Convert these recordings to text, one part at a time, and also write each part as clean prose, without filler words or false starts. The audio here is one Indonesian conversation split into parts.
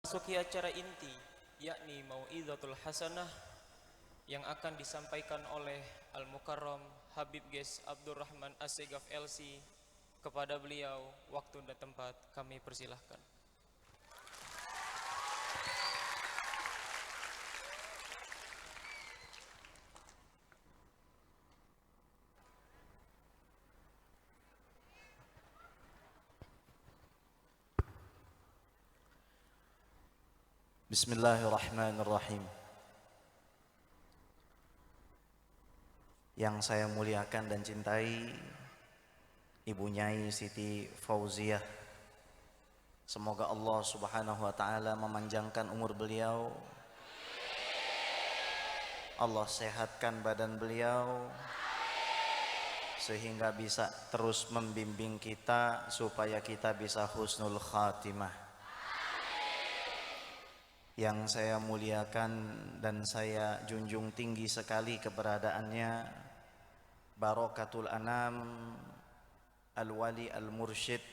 Masuki acara inti, yakni Mau'izatul Hasanah yang akan disampaikan oleh Al-Mukarram Habib Ges Abdurrahman Assegaf LC. Kepada beliau, waktu dan tempat kami persilahkan. Bismillahirrahmanirrahim. Yang saya muliakan dan cintai Ibu Nyai Siti Fauziah, semoga Allah subhanahu wa ta'ala memanjangkan umur beliau, Allah sehatkan badan beliau, sehingga bisa terus membimbing kita supaya kita bisa husnul khatimah. Yang saya muliakan dan saya junjung tinggi sekali keberadaannya, Barokatul Anam Al-Wali Al-Mursyid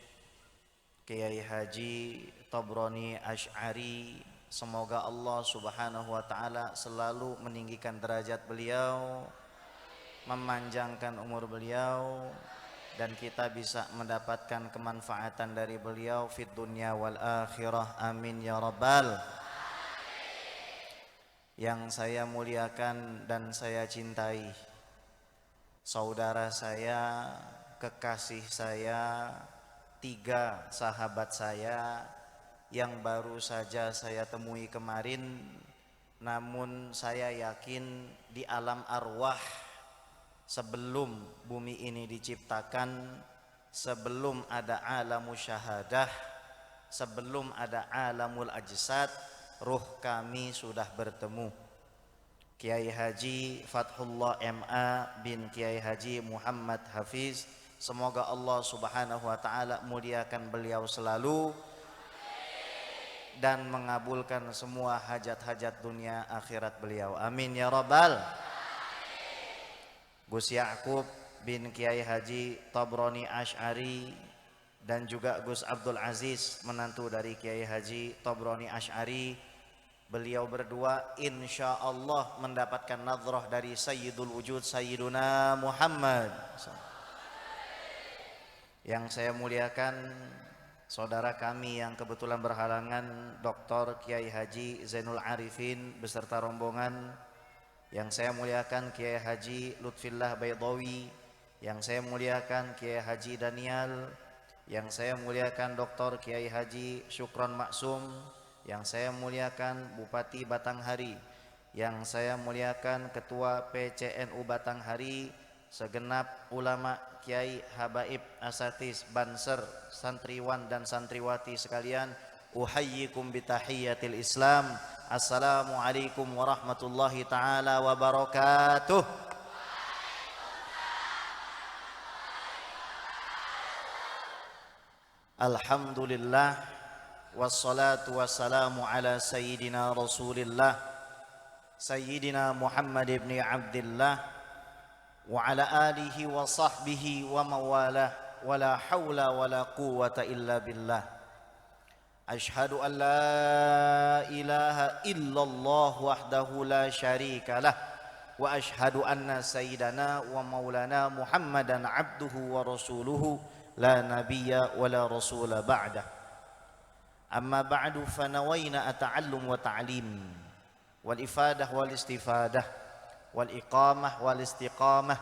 Kiai Haji Tabrani Asy'ari, semoga Allah subhanahu wa ta'ala selalu meninggikan derajat beliau, memanjangkan umur beliau, dan kita bisa mendapatkan kemanfaatan dari beliau fid dunya wal akhirah, amin ya rabbal. Yang saya muliakan dan saya cintai, saudara saya, kekasih saya, 3 sahabat saya yang baru saja saya temui kemarin, namun saya yakin di alam arwah sebelum bumi ini diciptakan, sebelum ada alamul syahadah, sebelum ada alamul ajsad, ruh kami sudah bertemu. Kiai Haji Fathullah MA bin Kiai Haji Muhammad Hafiz, semoga Allah subhanahu wa ta'ala muliakan beliau selalu dan mengabulkan semua hajat-hajat dunia akhirat beliau, amin ya rabbal. Gus Ya'qub bin Kiai Haji Tabrani Asy'ari dan juga Gus Abdul Aziz, menantu dari Kiai Haji Tabrani Asy'ari, beliau berdua insya Allah mendapatkan nadhrah dari Sayyidul Wujud Sayyiduna Muhammad. Yang saya muliakan saudara kami yang kebetulan berhalangan, Dr. Kiai Haji Zainul Arifin beserta rombongan. Yang saya muliakan Kiai Haji Lutfillah Baydawi. Yang saya muliakan Kiai Haji Daniel. Yang saya muliakan Dr. Kiai Haji Syukron Maksum. Yang saya muliakan Bupati Batanghari. Yang saya muliakan Ketua PCNU Batanghari, segenap ulama, kiai, habaib, asatiz, banser, santriwan dan santriwati sekalian, uhayyikum bitahiyyatil Islam. Assalamualaikum warahmatullahi taala wabarakatuh. Alhamdulillah, wassalatu wassalamu ala sayyidina Rasulillah Sayyidina Muhammad ibn Abdillah wa ala alihi wa sahbihi wa mawalah, wa la hawla wa la quwwata illa billah. Ashhadu an la ilaha illallah wahdahu la syarika lah, wa ashhadu anna sayyidana wa maulana Muhammadan abduhu wa rasuluhu la nabiyya wa la rasula ba'dah. Amma ba'du, fanawayna ata'allum wa ta'lim wal ifadah wal istifadah wal iqamah wal istiqamah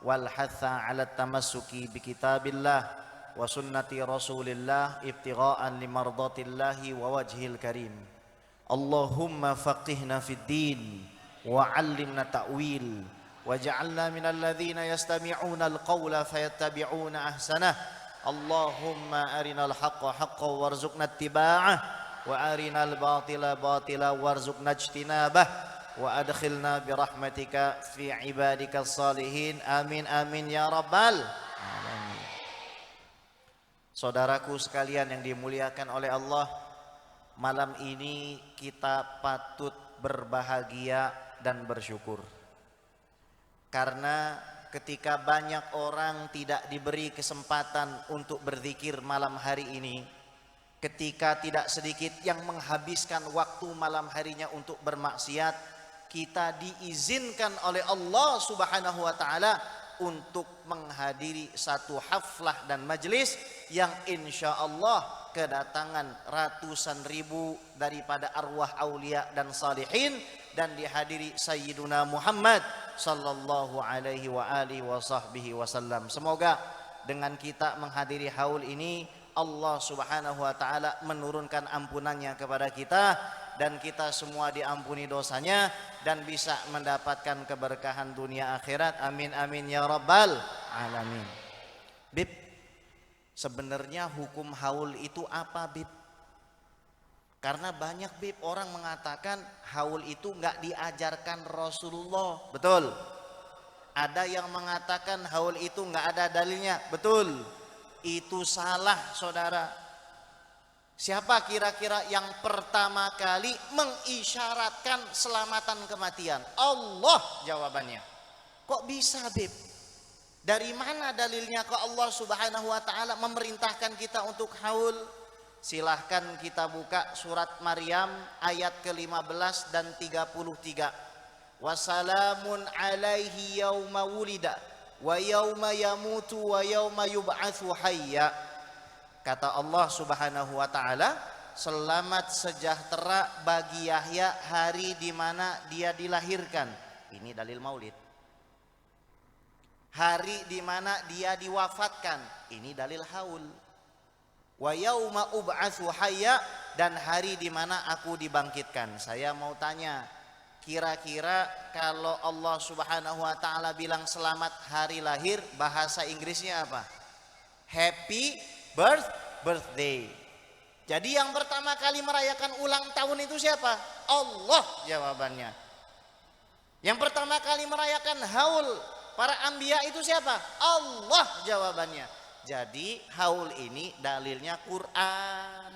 wal hatha ala tamassuki bi kitabillah wa sunnati rasulillah ibtigha'an li mardatillahi wa wajhil karim. Allahumma faqihna fid din wa 'allimna ta'wil waj'alna minal ladzina yastami'una al-qawla fayattabi'una ahsanah. Allahumma arinal haqqa haqqan warzuqna ittiba'ah wa arinal batila batila warzuqna ijtinabah wa adkhilna birahmatika fi ibadikas salihin, amin amin ya rabbal alamin. Saudaraku sekalian yang dimuliakan oleh Allah, malam ini kita patut berbahagia dan bersyukur, karena ketika banyak orang tidak diberi kesempatan untuk berzikir malam hari ini, ketika tidak sedikit yang menghabiskan waktu malam harinya untuk bermaksiat, kita diizinkan oleh Allah Subhanahu wa taala untuk menghadiri satu haflah dan majelis yang insya Allah kedatangan ratusan ribu daripada arwah aulia dan salihin, dan dihadiri Sayyiduna Muhammad sallallahu alaihi wa alihi wa sahbihi wasallam. Semoga dengan kita menghadiri haul ini Allah Subhanahu wa taala menurunkan ampunannya kepada kita, dan kita semua diampuni dosanya dan bisa mendapatkan keberkahan dunia akhirat. Amin amin ya rabbal alamin. Bib, sebenarnya hukum haul itu apa, Bib? Karena banyak, Bib, orang mengatakan haul itu nggak diajarkan Rasulullah. Betul. Ada yang mengatakan haul itu nggak ada dalilnya. Betul. Itu salah, saudara. Siapa kira-kira yang pertama kali mengisyaratkan selamatan kematian? Allah jawabannya. Kok bisa, Bib? Dari mana dalilnya kok Allah Subhanahu wa taala memerintahkan kita untuk haul? Silahkan kita buka surat Maryam ayat ke-15 dan 33. Wassalamun alaihi yauma wulida wa yauma yamutu wa yauma yub'atsu hayya. Kata Allah Subhanahu wa taala, selamat sejahtera bagi Yahya hari di mana dia dilahirkan. Ini dalil Maulid. Hari di mana dia diwafatkan. Ini dalil haul. Wa yauma ub'atsu hayya, dan hari di mana aku dibangkitkan. Saya mau tanya, kira-kira kalau Allah Subhanahu wa taala bilang selamat hari lahir, bahasa Inggrisnya apa? Happy birthday. Jadi yang pertama kali merayakan ulang tahun itu siapa? Allah jawabannya. Yang pertama kali merayakan haul para anbiya itu siapa? Allah jawabannya. Jadi haul ini dalilnya Quran.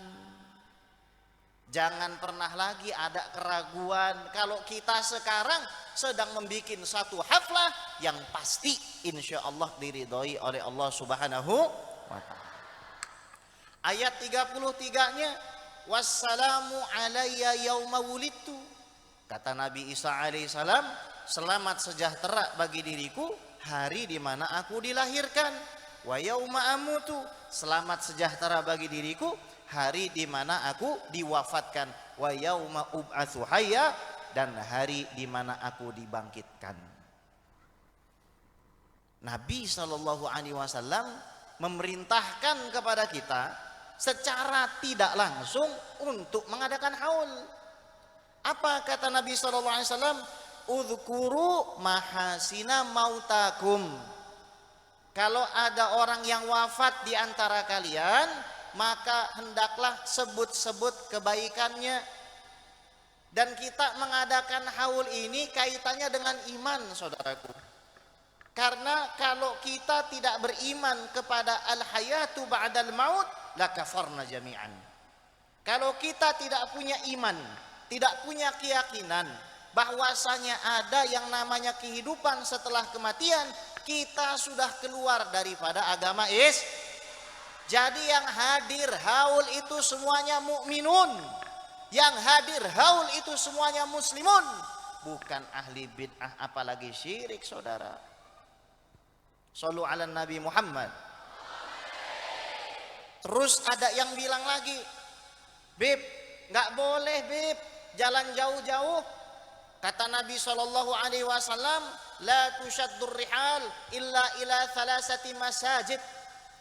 Jangan pernah lagi ada keraguan kalau kita sekarang sedang membuat satu haflah yang pasti insya Allah diridhoi oleh Allah Subhanahu wa ta'ala. Ayat 33-nya, wassalamu alayya yauma wulidtu. Kata Nabi Isa alaihissalam, selamat sejahtera bagi diriku hari di mana aku dilahirkan. Wa yauma amutu, selamat sejahtera bagi diriku hari di mana aku diwafatkan. Wa yauma ub'atsu hayya, dan hari di mana aku dibangkitkan. Nabi sallallahu alaihi wasallam memerintahkan kepada kita secara tidak langsung untuk mengadakan haul. Apa kata Nabi sallallahu alaihi wasallam? Udzkuru mahasina mautakum. Kalau ada orang yang wafat di antara kalian, maka hendaklah sebut-sebut kebaikannya. Dan kita mengadakan haul ini kaitannya dengan iman, saudaraku. Karena kalau kita tidak beriman kepada al-hayatu ba'dal maut, lakafarna jami'an. Kalau kita tidak punya iman, tidak punya keyakinan bahwasanya ada yang namanya kehidupan setelah kematian, kita sudah keluar daripada agama Jadi yang hadir haul itu semuanya mukminun. Yang hadir haul itu semuanya muslimun, bukan ahli bid'ah apalagi syirik, saudara. Shallu ala Nabi Muhammad. Terus ada yang bilang lagi, Bib, nggak boleh Bib jalan jauh-jauh. Kata Nabi SAW, la tushaddur rihal illa ila thalathati masajid.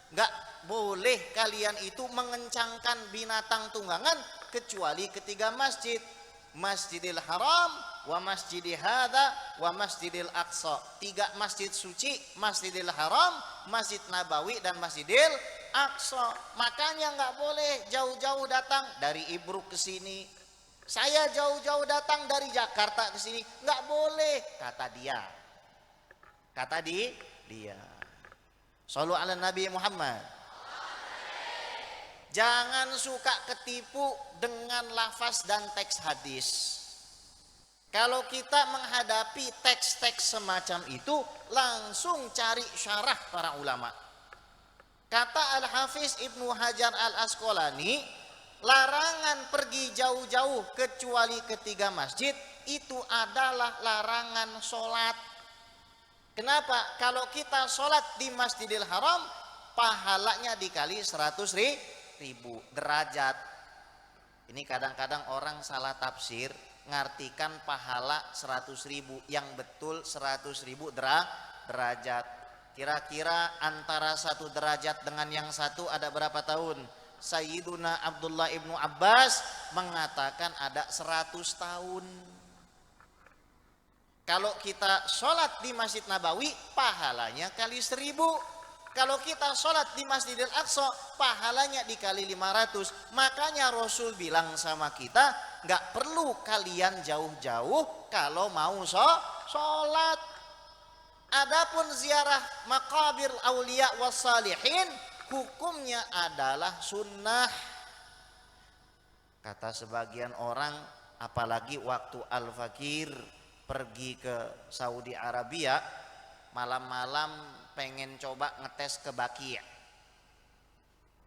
Nggak boleh kalian itu mengencangkan binatang tunggangan kecuali ketiga masjid. Masjidil Haram, wa masjidi hadza, wa masjidil Aqsa. 3 masjid suci, Masjidil Haram, Masjid Nabawi, dan Masjidil Aqsa. Makanya nggak boleh jauh-jauh datang dari Ibruk ke sini. Saya jauh-jauh datang dari Jakarta ke sini, nggak boleh, kata dia. Kata dia. Shallu ala Nabi Muhammad. Jangan suka ketipu dengan lafaz dan teks hadis. Kalau kita menghadapi teks-teks semacam itu, langsung cari syarah para ulama. Kata Al-Hafiz Ibnu Hajar Al-Asqalani, larangan pergi jauh-jauh kecuali ke 3 masjid itu adalah larangan sholat. Kenapa? Kalau kita sholat di Masjidil Haram, pahalanya dikali 100.000 derajat. Ini kadang-kadang orang salah tafsir, ngartikan pahala 100.000, yang betul 100.000 derajat. Kira-kira antara satu derajat dengan yang satu ada berapa tahun? Sayyiduna Abdullah ibnu Abbas mengatakan ada 100 tahun. Kalau kita sholat di Masjid Nabawi, pahalanya kali 1000. Kalau kita sholat di Masjidil Aqsa, pahalanya dikali 500. Makanya Rasul bilang sama kita, nggak perlu kalian jauh-jauh kalau mau sholat. Adapun ziarah maqabir aulia wassalihin, hukumnya adalah sunnah. Kata sebagian orang, apalagi waktu Al-Fakir pergi ke Saudi Arabia, malam-malam pengen coba ngetes ke Baqi',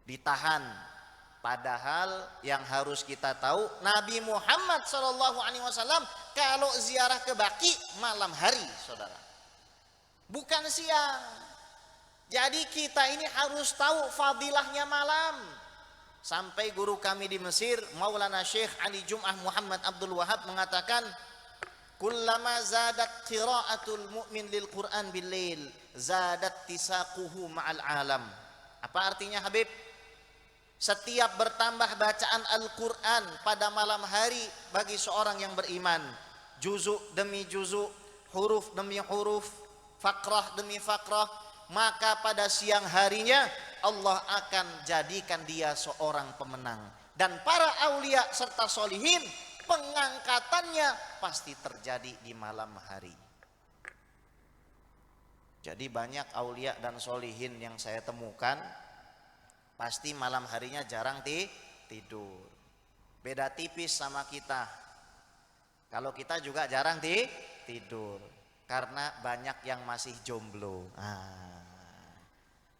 ditahan. Padahal yang harus kita tahu, Nabi Muhammad SAW kalau ziarah ke Baqi' malam hari, saudara, bukan siang. Jadi kita ini harus tahu fadilahnya malam. Sampai guru kami di Mesir, Maulana Syekh Ali Jum'ah Muhammad Abdul Wahab mengatakan, kullama zadat qira'atul mu'min lil Qur'an bil lail zadat tisaquhu ma'al alam. Apa artinya, Habib? Setiap bertambah bacaan Al-Qur'an pada malam hari bagi seorang yang beriman, juzuk demi juzuk, huruf demi huruf, fakrah demi fakrah, maka pada siang harinya Allah akan jadikan dia seorang pemenang. Dan para aulia serta solihin, pengangkatannya pasti terjadi di malam hari. Jadi banyak aulia dan solihin yang saya temukan, pasti malam harinya jarang tidur. Beda tipis sama kita. Kalau kita juga jarang tidur, karena banyak yang masih jomblo.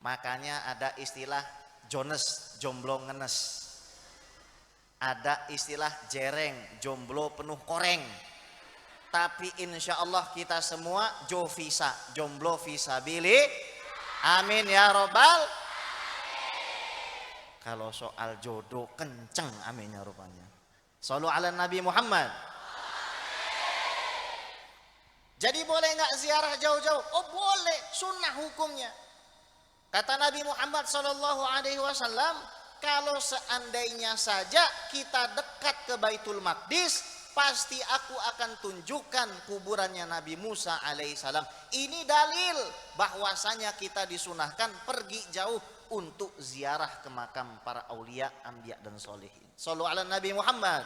Makanya ada istilah Jones, jomblo ngenes. Ada istilah jereng, jomblo penuh koreng. Tapi insya Allah kita semua jovisa, jomblo visabili. Amin ya robbal. Kalau soal jodoh kenceng aminnya rupanya. Shallu ala Nabi Muhammad. Jadi boleh nggak ziarah jauh-jauh? Oh boleh, sunnah hukumnya. Kata Nabi Muhammad SAW, kalau seandainya saja kita dekat ke Baitul Maqdis, pasti aku akan tunjukkan kuburannya Nabi Musa alaihissalam. Ini dalil bahwasanya kita disunahkan pergi jauh untuk ziarah ke makam para aulia, anbiya dan solihin. Shallu ala Nabi Muhammad.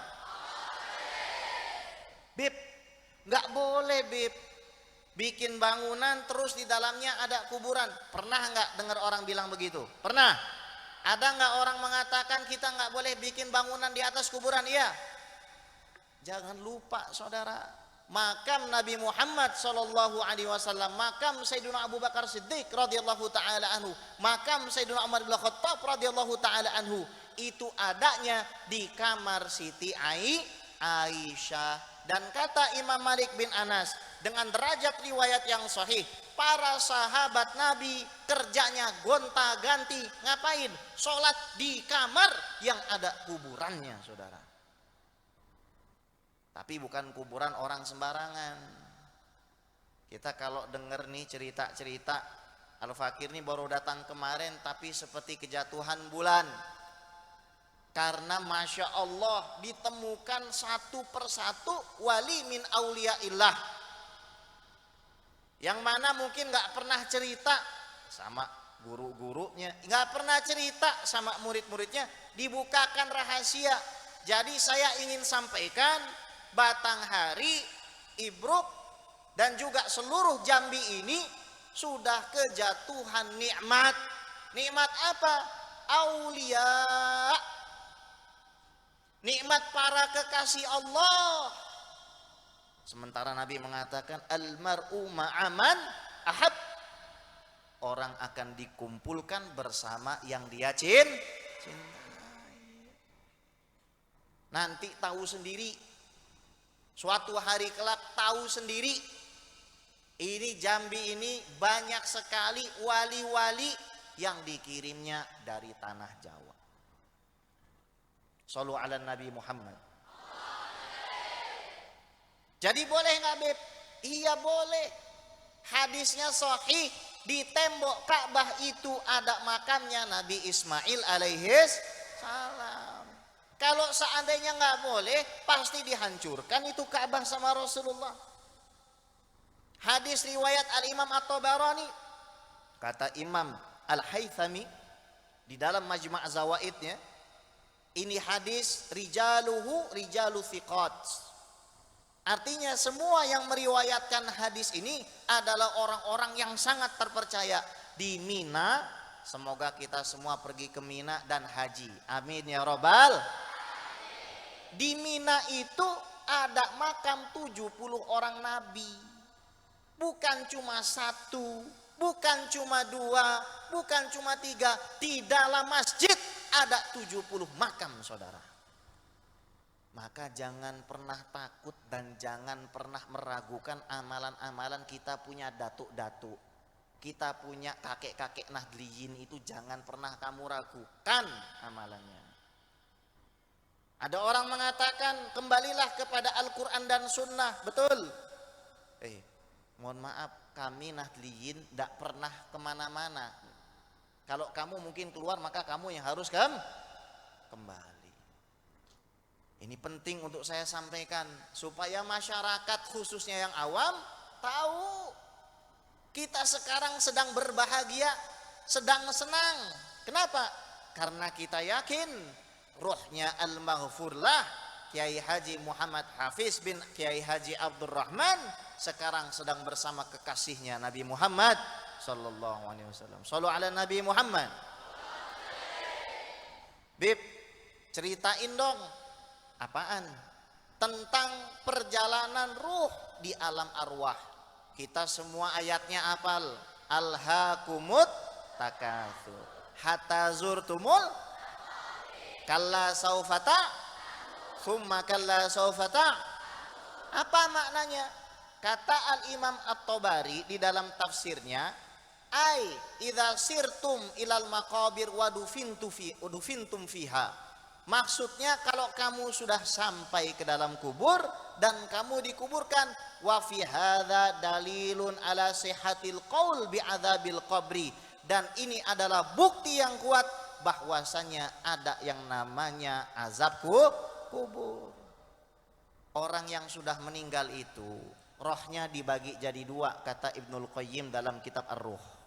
Bib, nggak boleh Bib bikin bangunan terus di dalamnya ada kuburan. Pernah nggak dengar orang bilang begitu? Pernah? Ada nggak orang mengatakan kita nggak boleh bikin bangunan di atas kuburan? Iya. Jangan lupa saudara, makam Nabi Muhammad SAW, makam Sayyidina Abu Bakar Siddiq radhiyallahu taala anhu, makam Sayyidina Umar bin Khattab radhiyallahu taala anhu, itu adanya di kamar Siti Aisyah. Dan kata Imam Malik bin Anas, dengan derajat riwayat yang sahih, para sahabat Nabi kerjanya gonta-ganti. Ngapain? Sholat di kamar yang ada kuburannya, saudara. Tapi bukan kuburan orang sembarangan. Kita kalau dengar nih cerita-cerita, Al-Fakir nih baru datang kemarin, tapi seperti kejatuhan bulan. Karena Masya Allah ditemukan satu persatu wali min auliyaillah, yang mana mungkin gak pernah cerita sama guru-gurunya, gak pernah cerita sama murid-muridnya, dibukakan rahasia. Jadi saya ingin sampaikan, Batanghari, Ibruk, dan juga seluruh Jambi ini sudah kejatuhan nikmat. Nikmat apa? Aulia, nikmat para kekasih Allah. Sementara Nabi mengatakan almar'u ma'aman ahab, orang akan dikumpulkan bersama yang dia cintai. Nanti tahu sendiri. Suatu hari kelak tahu sendiri. Ini Jambi ini banyak sekali wali-wali yang dikirimnya dari tanah Jawa. Shallu ala Nabi Muhammad. Jadi boleh nggak Beb? Iya boleh. Hadisnya sahih, di tembok Ka'bah itu ada makamnya Nabi Ismail alaihis salam. Kalau seandainya nggak boleh, pasti dihancurkan itu Ka'bah sama Rasulullah. Hadis riwayat Al-Imam At-Tabarani, kata Imam Al-Haythami di dalam Majma' Zawaidnya, ini hadis rijaluhu rijalu thiqat. Artinya semua yang meriwayatkan hadis ini adalah orang-orang yang sangat terpercaya di Mina. Semoga kita semua pergi ke Mina dan haji. Amin ya robbal. Di Mina itu ada makam 70 orang nabi. Bukan cuma satu, bukan cuma dua, bukan cuma tiga. Di dalam masjid ada 70 makam, saudara. Maka jangan pernah takut dan jangan pernah meragukan amalan-amalan kita punya datuk-datuk. Kita punya kakek-kakek Nahdliyin itu jangan pernah kamu ragukan amalannya. Ada orang mengatakan kembalilah kepada Al-Quran dan Sunnah. Betul. Mohon maaf, kami Nahdliyin tidak pernah kemana-mana. Kalau kamu mungkin keluar, maka kamu yang harus kembali. Ini penting untuk saya sampaikan supaya masyarakat khususnya yang awam tahu kita sekarang sedang berbahagia, sedang senang. Kenapa? Karena kita yakin ruhnya al-maghfurlah Kiai Haji Muhammad Hafiz bin Kiai Haji Abdurrahman sekarang sedang bersama kekasihnya Nabi Muhammad sallallahu alaihi wasallam. Shallu ala Nabi Muhammad. Bib, ceritain dong. Apaan? Tentang perjalanan ruh di alam arwah. Kita semua ayatnya hafal. Alhaakumut takatsur hatta zurtumul kalla saufata thumma kalla saufata. Apa maknanya? Kata Al-Imam At-Tabari di dalam tafsirnya, ai idza sirtum ilal maqabir wa dufintum fiha. Maksudnya kalau kamu sudah sampai ke dalam kubur dan kamu dikuburkan, wa fi hadza dalilun ala sihhatil qaul bi adzabil qabri, dan ini adalah bukti yang kuat bahwasanya ada yang namanya azab kubur. Orang yang sudah meninggal itu rohnya dibagi jadi dua, kata Ibnul Qayyim dalam kitab Ar-Ruh.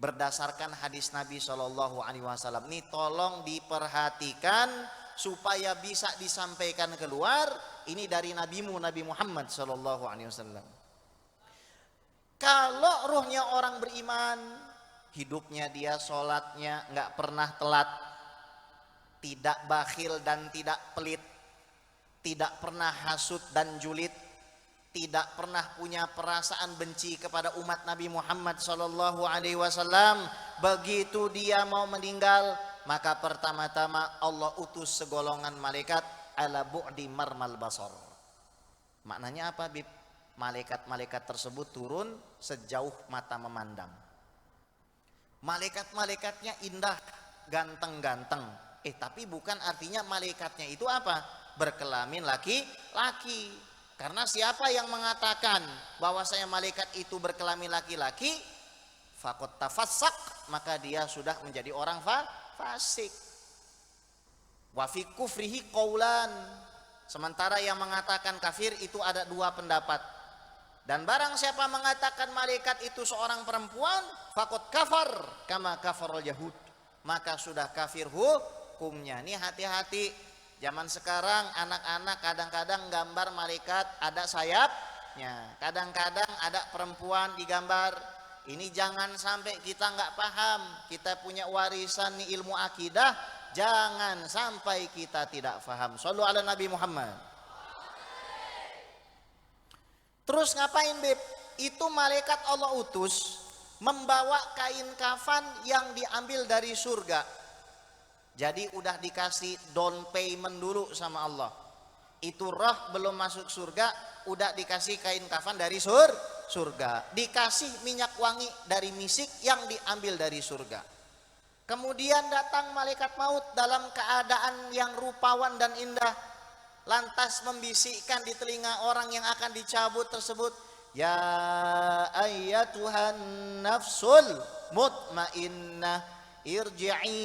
Berdasarkan hadis Nabi Shallallahu Alaihi Wasallam. Ini tolong diperhatikan supaya bisa disampaikan keluar. Ini dari nabimu Nabi Muhammad Shallallahu Alaihi Wasallam. Kalau ruhnya orang beriman, hidupnya dia sholatnya nggak pernah telat, tidak bakhil dan tidak pelit, tidak pernah hasut dan julid, tidak pernah punya perasaan benci kepada umat Nabi Muhammad sallallahu alaihi wasallam. Begitu dia mau meninggal, maka pertama-tama Allah utus segolongan malaikat ala bu'di marmal basar. Maknanya apa, Bib? Malaikat-malaikat tersebut turun sejauh mata memandang. Malaikat-malaikatnya indah, ganteng-ganteng. Tapi bukan artinya malaikatnya itu apa? Berkelamin laki-laki. Karena siapa yang mengatakan bahwasanya malaikat itu berkelamin laki-laki, faqad tafassak, maka dia sudah menjadi orang fasik. Wa fi kufrihi qaulan. Sementara yang mengatakan kafir itu ada dua pendapat. Dan barang siapa mengatakan malaikat itu seorang perempuan, faqad kafar kama kafarul yahud, maka sudah kafir hukumnya. Ini hati-hati. Zaman sekarang anak-anak kadang-kadang gambar malaikat ada sayapnya, kadang-kadang ada perempuan digambar. Ini jangan sampai kita nggak paham. Kita punya warisan nih ilmu akidah, jangan sampai kita tidak paham. Shallu ala Nabi Muhammad. Terus ngapain, Beb? Itu malaikat Allah utus membawa kain kafan yang diambil dari surga. Jadi udah dikasih down payment dulu sama Allah. Itu roh belum masuk surga, udah dikasih kain kafan dari surga, dikasih minyak wangi dari misik yang diambil dari surga. Kemudian datang malaikat maut dalam keadaan yang rupawan dan indah, lantas membisikkan di telinga orang yang akan dicabut tersebut, ya ayyatuhan nafsul mutmainnah irji'i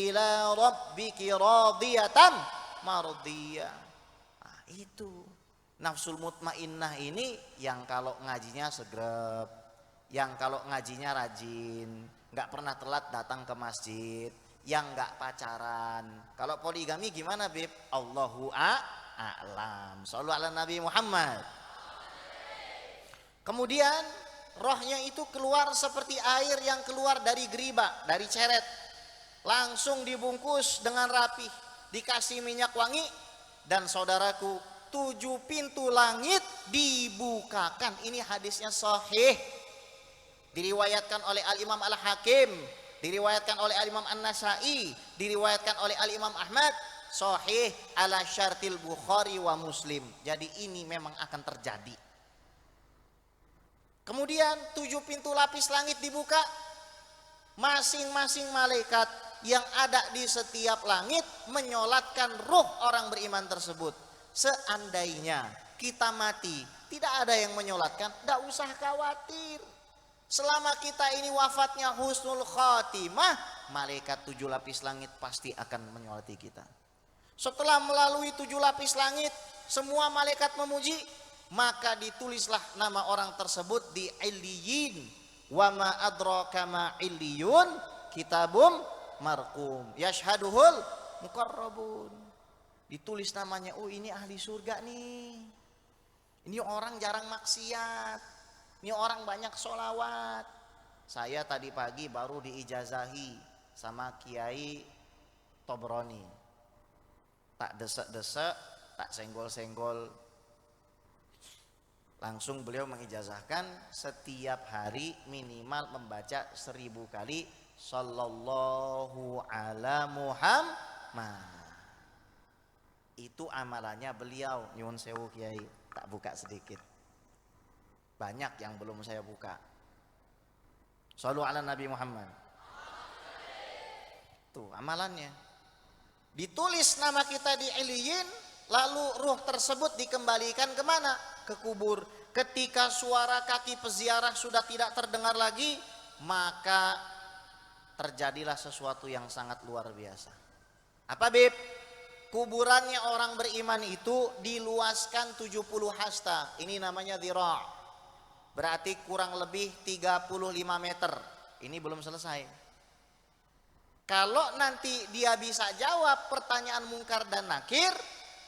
ila rabbiki radiyatan mardiyah. Nah, itu nafsul mutmainnah ini yang kalau ngajinya segrep, yang kalau ngajinya rajin, nggak pernah telat datang ke masjid, yang nggak pacaran. Kalau poligami gimana, Bib? Allahu a'lam. Shallu ala Nabi Muhammad. Kemudian rohnya itu keluar seperti air yang keluar dari geriba, dari ceret. Langsung dibungkus dengan rapi, dikasih minyak wangi, dan saudaraku, 7 pintu langit dibukakan. Ini hadisnya sahih, diriwayatkan oleh Al-Imam Al-Hakim, diriwayatkan oleh Al-Imam An-Nasai, diriwayatkan oleh Al-Imam Ahmad, sahih ala syartil Bukhari wa Muslim. Jadi ini memang akan terjadi. Kemudian 7 pintu lapis langit dibuka, masing-masing malaikat yang ada di setiap langit menyolatkan ruh orang beriman tersebut. Seandainya kita mati tidak ada yang menyolatkan, tidak usah khawatir. Selama kita ini wafatnya husnul khatimah, malaikat 7 lapis langit pasti akan menyolati kita. Setelah melalui 7 lapis langit, semua malaikat memuji, maka ditulislah nama orang tersebut di Illiyin. Wa ma adraka ma illiyun, kitabum marqum yashhaduhul muqarrabun. Ditulis namanya, oh ini ahli surga nih, ini orang jarang maksiat, ini orang banyak sholawat. Saya tadi pagi baru diijazahi sama Kiai Tobroni. Tak desek-desek, tak senggol-senggol, langsung beliau mengijazahkan setiap hari minimal membaca 1000 kali sallallahu ala Muhammad. Itu amalannya beliau. Nyuwun sewu Kiai, tak buka sedikit, banyak yang belum saya buka. Shallu ala Nabi Muhammad. Tuh amalannya. Ditulis nama kita di Illiyin, lalu ruh tersebut dikembalikan kemana? Ke kubur. Ketika suara kaki peziarah sudah tidak terdengar lagi, maka terjadilah sesuatu yang sangat luar biasa. Apa, Bib? Kuburannya orang beriman itu diluaskan 70 hasta. Ini namanya dhira'. Berarti kurang lebih 35 meter. Ini belum selesai. Kalau nanti dia bisa jawab pertanyaan mungkar dan nakir,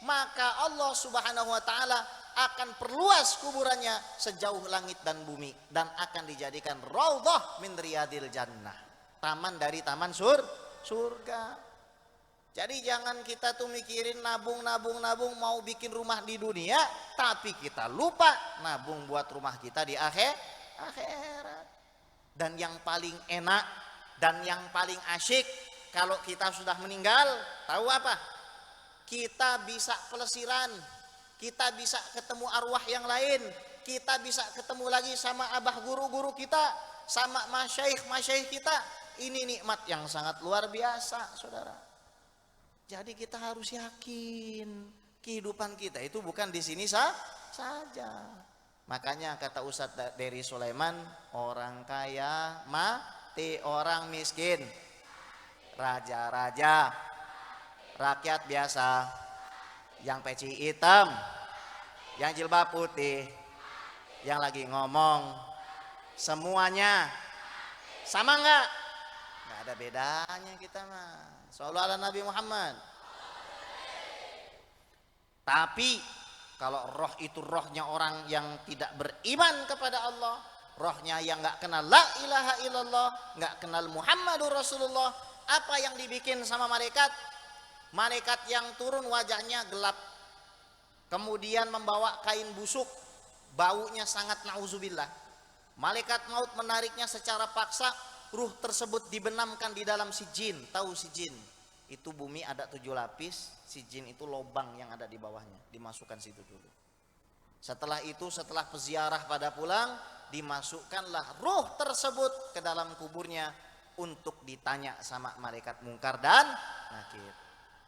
maka Allah Subhanahu wa taala akan perluas kuburannya sejauh langit dan bumi, dan akan dijadikan raudhah min riyadil jannah, taman dari taman surga. Jadi jangan kita tuh mikirin nabung mau bikin rumah di dunia, tapi kita lupa nabung buat rumah kita di akhirat. Dan yang paling enak dan yang paling asyik kalau kita sudah meninggal, tahu apa? Kita bisa pelesiran, kita bisa ketemu arwah yang lain, kita bisa ketemu lagi sama abah guru-guru kita, sama masyaikh kita. Ini nikmat yang sangat luar biasa, saudara. Jadi kita harus yakin kehidupan kita itu bukan di sini saja. Makanya kata Ustadz Dery Sulaiman, orang kaya mati, orang miskin raja-raja, rakyat biasa, yang peci hitam, yang jilbab putih, yang lagi ngomong, semuanya sama enggak? Enggak ada bedanya kita mah. Shallallahu ala Nabi Muhammad. Tapi kalau roh itu rohnya orang yang tidak beriman kepada Allah, rohnya yang enggak kenal la ilaha illallah, enggak kenal Muhammadur Rasulullah, apa yang dibikin sama malaikat? Malaikat yang turun wajahnya gelap, kemudian membawa kain busuk, baunya sangat nauzubillah. Malaikat maut menariknya secara paksa, ruh tersebut dibenamkan di dalam sijin. Tahu sijin? Itu bumi ada 7 lapis, sijin itu lobang yang ada di bawahnya, dimasukkan situ dulu. Setelah itu, setelah peziarah pada pulang, dimasukkanlah ruh tersebut ke dalam kuburnya untuk ditanya sama malaikat mungkar dan nakir.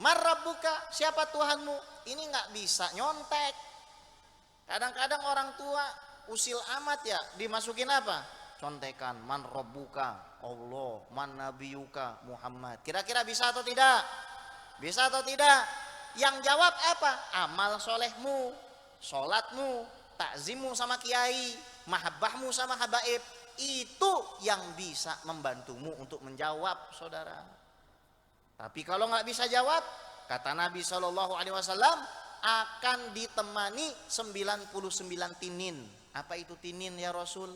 Man rabbuka, siapa Tuhanmu? Ini nggak bisa nyontek. Kadang-kadang orang tua usil amat ya, dimasukin apa? Contekan, man rabbuka, Allah, man nabiyuka, Muhammad. Kira-kira bisa atau tidak? Bisa atau tidak? Yang jawab apa? Amal solehmu, sholatmu, takzimmu sama kiai, mahabbahmu sama habaib. Itu yang bisa membantumu untuk menjawab, saudara. Tapi kalau nggak bisa jawab, kata Nabi SAW, akan ditemani 99 tinin. Apa itu tinin ya Rasul?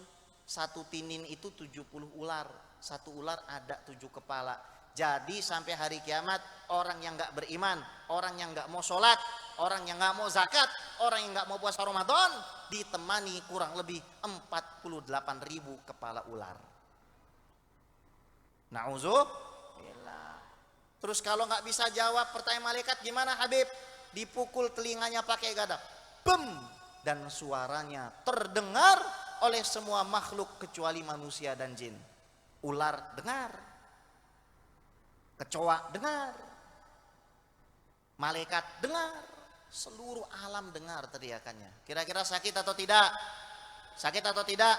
Satu tinin itu 70 ular. Satu ular ada 7 kepala. Jadi sampai hari kiamat, orang yang nggak beriman, orang yang nggak mau sholat, orang yang nggak mau zakat, orang yang nggak mau puasa Ramadan, ditemani kurang lebih 48.000 kepala ular. Na'udzubillah. Terus kalau nggak bisa jawab pertanyaan malaikat, gimana Habib? Dipukul telinganya pakai gadah, bem, dan suaranya terdengar oleh semua makhluk kecuali manusia dan jin. Ular dengar, kecoa dengar, malaikat dengar, seluruh alam dengar teriakannya. Kira-kira sakit atau tidak? Sakit atau tidak?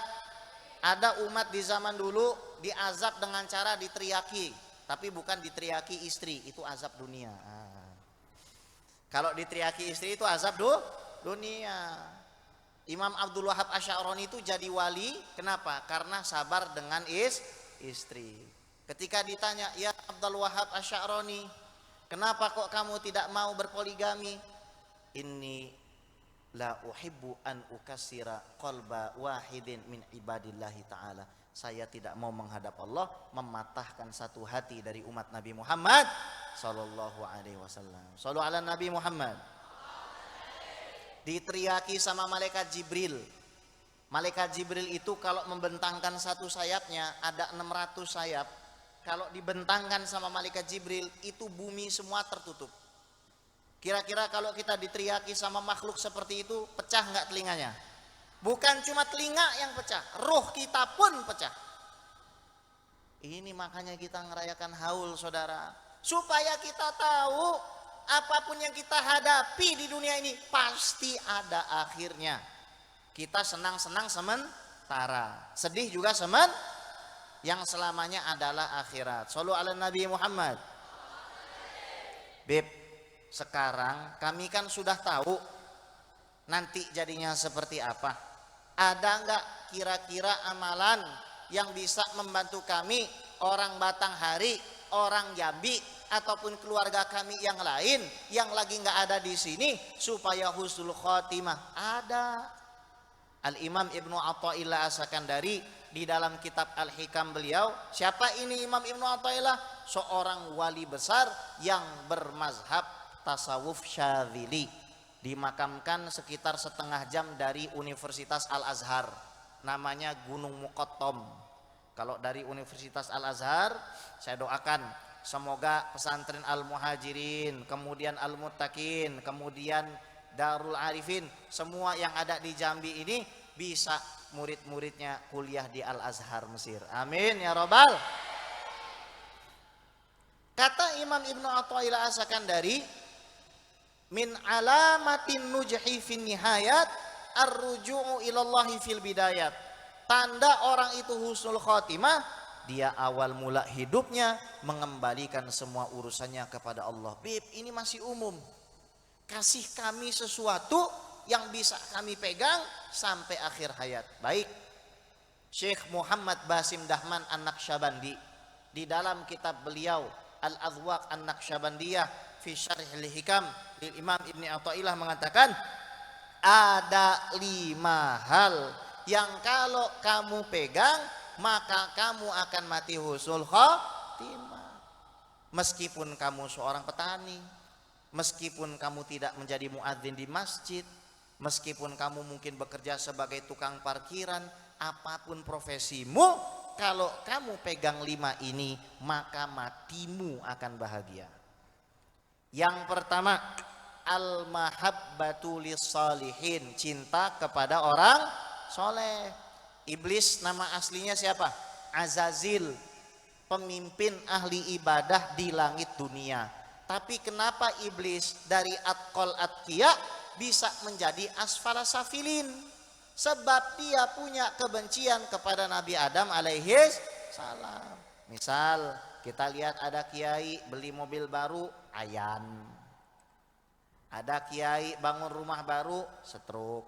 Ada umat di zaman dulu diazab dengan cara diteriaki, tapi bukan diteriaki istri, itu azab dunia. Kalau diteriaki istri itu azab dunia. Imam Abdul Wahab Asy'arani itu jadi wali, kenapa? Karena sabar dengan istri. Ketika ditanya, ya Abdul Wahab Asy'arani, kenapa kok kamu tidak mau berpoligami? Inni la uhibbu an ukassira qalba wahidin min ibadillahi ta'ala. Saya tidak mau menghadap Allah, mematahkan satu hati dari umat Nabi Muhammad sallallahu alaihi wasallam. Shallu ala Nabi Muhammad. Diteriaki sama malaikat Jibril. Malaikat Jibril itu kalau membentangkan satu sayapnya ada 600 sayap. Kalau dibentangkan sama malaikat Jibril itu bumi semua tertutup. Kira-kira kalau kita diteriaki sama makhluk seperti itu, pecah nggak telinganya? Bukan cuma telinga yang pecah, roh kita pun pecah. Ini makanya kita ngerayakan haul, saudara, supaya kita tahu apapun yang kita hadapi di dunia ini pasti ada akhirnya. Kita senang-senang sementara, sedih juga yang selamanya adalah akhirat. Shallu ala Nabi Muhammad. Beb, sekarang kami kan sudah tahu nanti jadinya seperti apa. Ada enggak kira-kira amalan yang bisa membantu kami, orang Batanghari, orang Jambi, ataupun keluarga kami yang lain yang lagi enggak ada di sini supaya husnul khotimah? Ada. Al-Imam Ibnu Athaillah As-Sakandari di dalam kitab Al-Hikam beliau, siapa ini Imam Ibnu Athaillah? Seorang wali besar yang bermazhab tasawuf Syadzili, dimakamkan sekitar setengah jam dari Universitas Al-Azhar, namanya Gunung Muqattam. Kalau dari Universitas Al-Azhar, saya doakan semoga pesantren Al-Muhajirin, kemudian Al-Muttaqin, kemudian Darul Arifin, semua yang ada di Jambi ini bisa murid-muridnya kuliah di Al-Azhar Mesir. Amin ya Rabbal. Kata Imam Ibnu Athaillah As-Sakandari, min alamatin nujhi fin nihayat ar-ruju'u ilallahi fil bidayat. Tanda orang itu husnul khotimah, dia awal mula hidupnya mengembalikan semua urusannya kepada Allah. Bib, ini masih umum. Kasih kami sesuatu yang bisa kami pegang sampai akhir hayat. Baik, Syekh Muhammad Basim Dahman An-Naqsyabandi di dalam kitab beliau Al-Adwaq An-Naqsyabandiyah fi Syarhil Hikam lil Imam Ibnu Athaillah mengatakan, ada 5 hal yang kalau kamu pegang maka kamu akan mati husnul khotimah. Meskipun kamu seorang petani, meskipun kamu tidak menjadi muadzin di masjid, meskipun kamu mungkin bekerja sebagai tukang parkiran, apapun profesimu, kalau kamu pegang 5 ini, maka matimu akan bahagia. Yang pertama, al-mahabbatu lis-salihin, cinta kepada orang soleh. Iblis nama aslinya siapa? Azazil, pemimpin ahli ibadah di langit dunia. Tapi kenapa iblis dari atqal atqiya bisa menjadi asfala safilin? Sebab dia punya kebencian kepada Nabi Adam alaihi salam. Misal kita lihat ada kiai beli mobil baru, ayan. Ada kiai bangun rumah baru, stroke.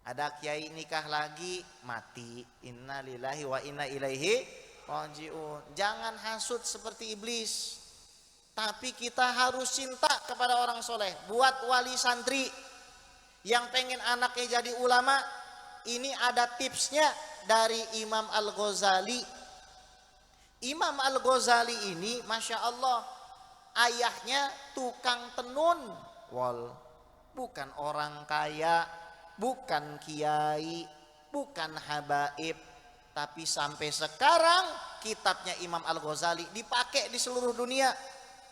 Ada kiai nikah lagi, mati. Inna lillahi wa inna ilaihi rajiun. Jangan hasut seperti iblis. Tapi kita harus cinta kepada orang soleh. Buat wali santri yang pengen anaknya jadi ulama, ini ada tipsnya dari Imam Al-Ghazali. Imam Al-Ghazali ini Masya Allah, ayahnya tukang tenun wol. Bukan orang kaya, bukan kiai, bukan habaib. Tapi sampai sekarang kitabnya Imam Al-Ghazali dipakai di seluruh dunia.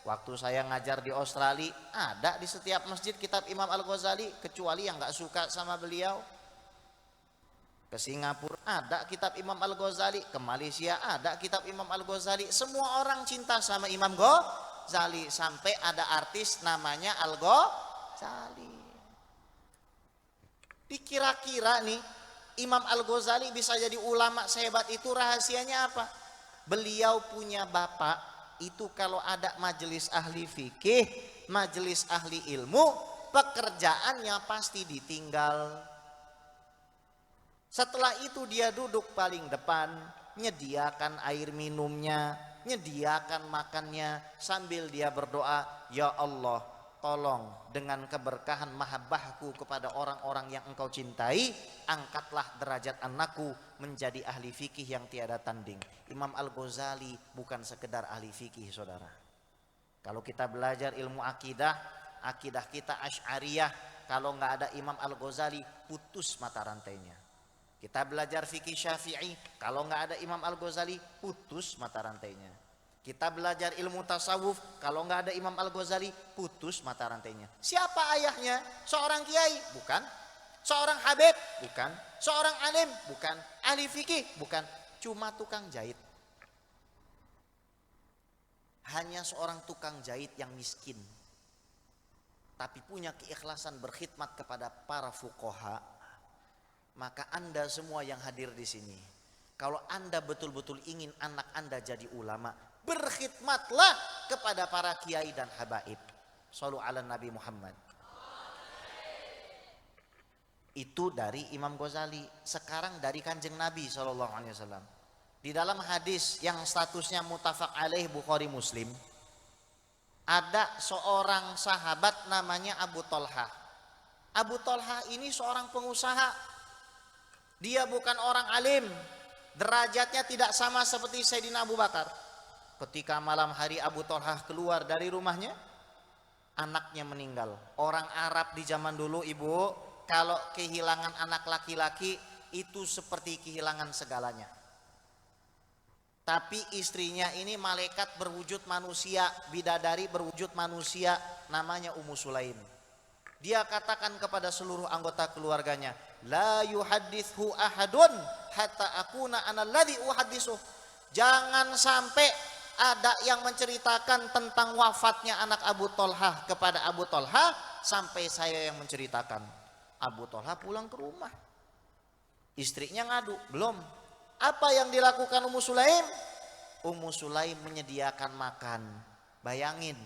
Waktu saya ngajar di Australia, ada di setiap masjid kitab Imam Al-Ghazali, kecuali yang gak suka sama beliau. Ke Singapura ada kitab Imam Al-Ghazali, ke Malaysia ada kitab Imam Al-Ghazali. Semua orang cinta sama Imam Ghazali, sampai ada artis namanya Al-Ghazali. Dikira-kira nih Imam Al-Ghazali bisa jadi ulama sehebat itu, rahasianya apa? Beliau punya bapak, itu kalau ada majelis ahli fikih, majelis ahli ilmu, pekerjaannya pasti ditinggal. Setelah itu dia duduk paling depan, menyediakan air minumnya, menyediakan makannya, sambil dia berdoa, ya Allah, tolong dengan keberkahan mahabbahku kepada orang-orang yang engkau cintai, angkatlah derajat anakku menjadi ahli fikih yang tiada tanding. Imam Al-Ghazali bukan sekedar ahli fikih, saudara. Kalau kita belajar ilmu akidah, akidah kita Asy'ariyah, kalau nggak ada Imam Al-Ghazali, putus mata rantainya. Kita belajar fikih Syafi'i, kalau nggak ada Imam Al-Ghazali, putus mata rantainya. Kita belajar ilmu tasawuf, kalau nggak ada Imam Al-Ghazali, putus mata rantainya. Siapa ayahnya? Seorang kiai? Bukan. Seorang habib? Bukan. Seorang alim? Bukan. Ahli fikih? Bukan. Cuma tukang jahit. Hanya seorang tukang jahit yang miskin, tapi punya keikhlasan berkhidmat kepada para fuqaha. Maka Anda semua yang hadir di sini, kalau Anda betul-betul ingin anak Anda jadi ulama, berkhidmatlah kepada para kiai dan habaib. Shallu ala Nabi Muhammad. Itu dari Imam Ghazali. Sekarang dari Kanjeng Nabi SAW. Di dalam hadis yang statusnya muttafaq alaih Bukhari Muslim, ada seorang sahabat namanya Abu Thalhah. Abu Thalhah ini seorang pengusaha. Dia bukan orang alim, derajatnya tidak sama seperti Sayyidina Abu Bakar. Ketika malam hari Abu Thalhah keluar dari rumahnya, anaknya meninggal. Orang Arab di zaman dulu, ibu, kalau kehilangan anak laki-laki itu seperti kehilangan segalanya. Tapi istrinya ini malaikat berwujud manusia, bidadari berwujud manusia, namanya Ummu Sulaim. Dia katakan kepada seluruh anggota keluarganya, la yuhaddithu ahadun hatta akuna ana alladhi uhaddithu. Jangan sampai ada yang menceritakan tentang wafatnya anak Abu Thalhah kepada Abu Thalhah sampai saya yang menceritakan. Abu Thalhah pulang ke rumah. Istrinya ngadu, belum. Apa yang dilakukan Ummu Sulaim? Ummu Sulaim menyediakan makan. Bayangin,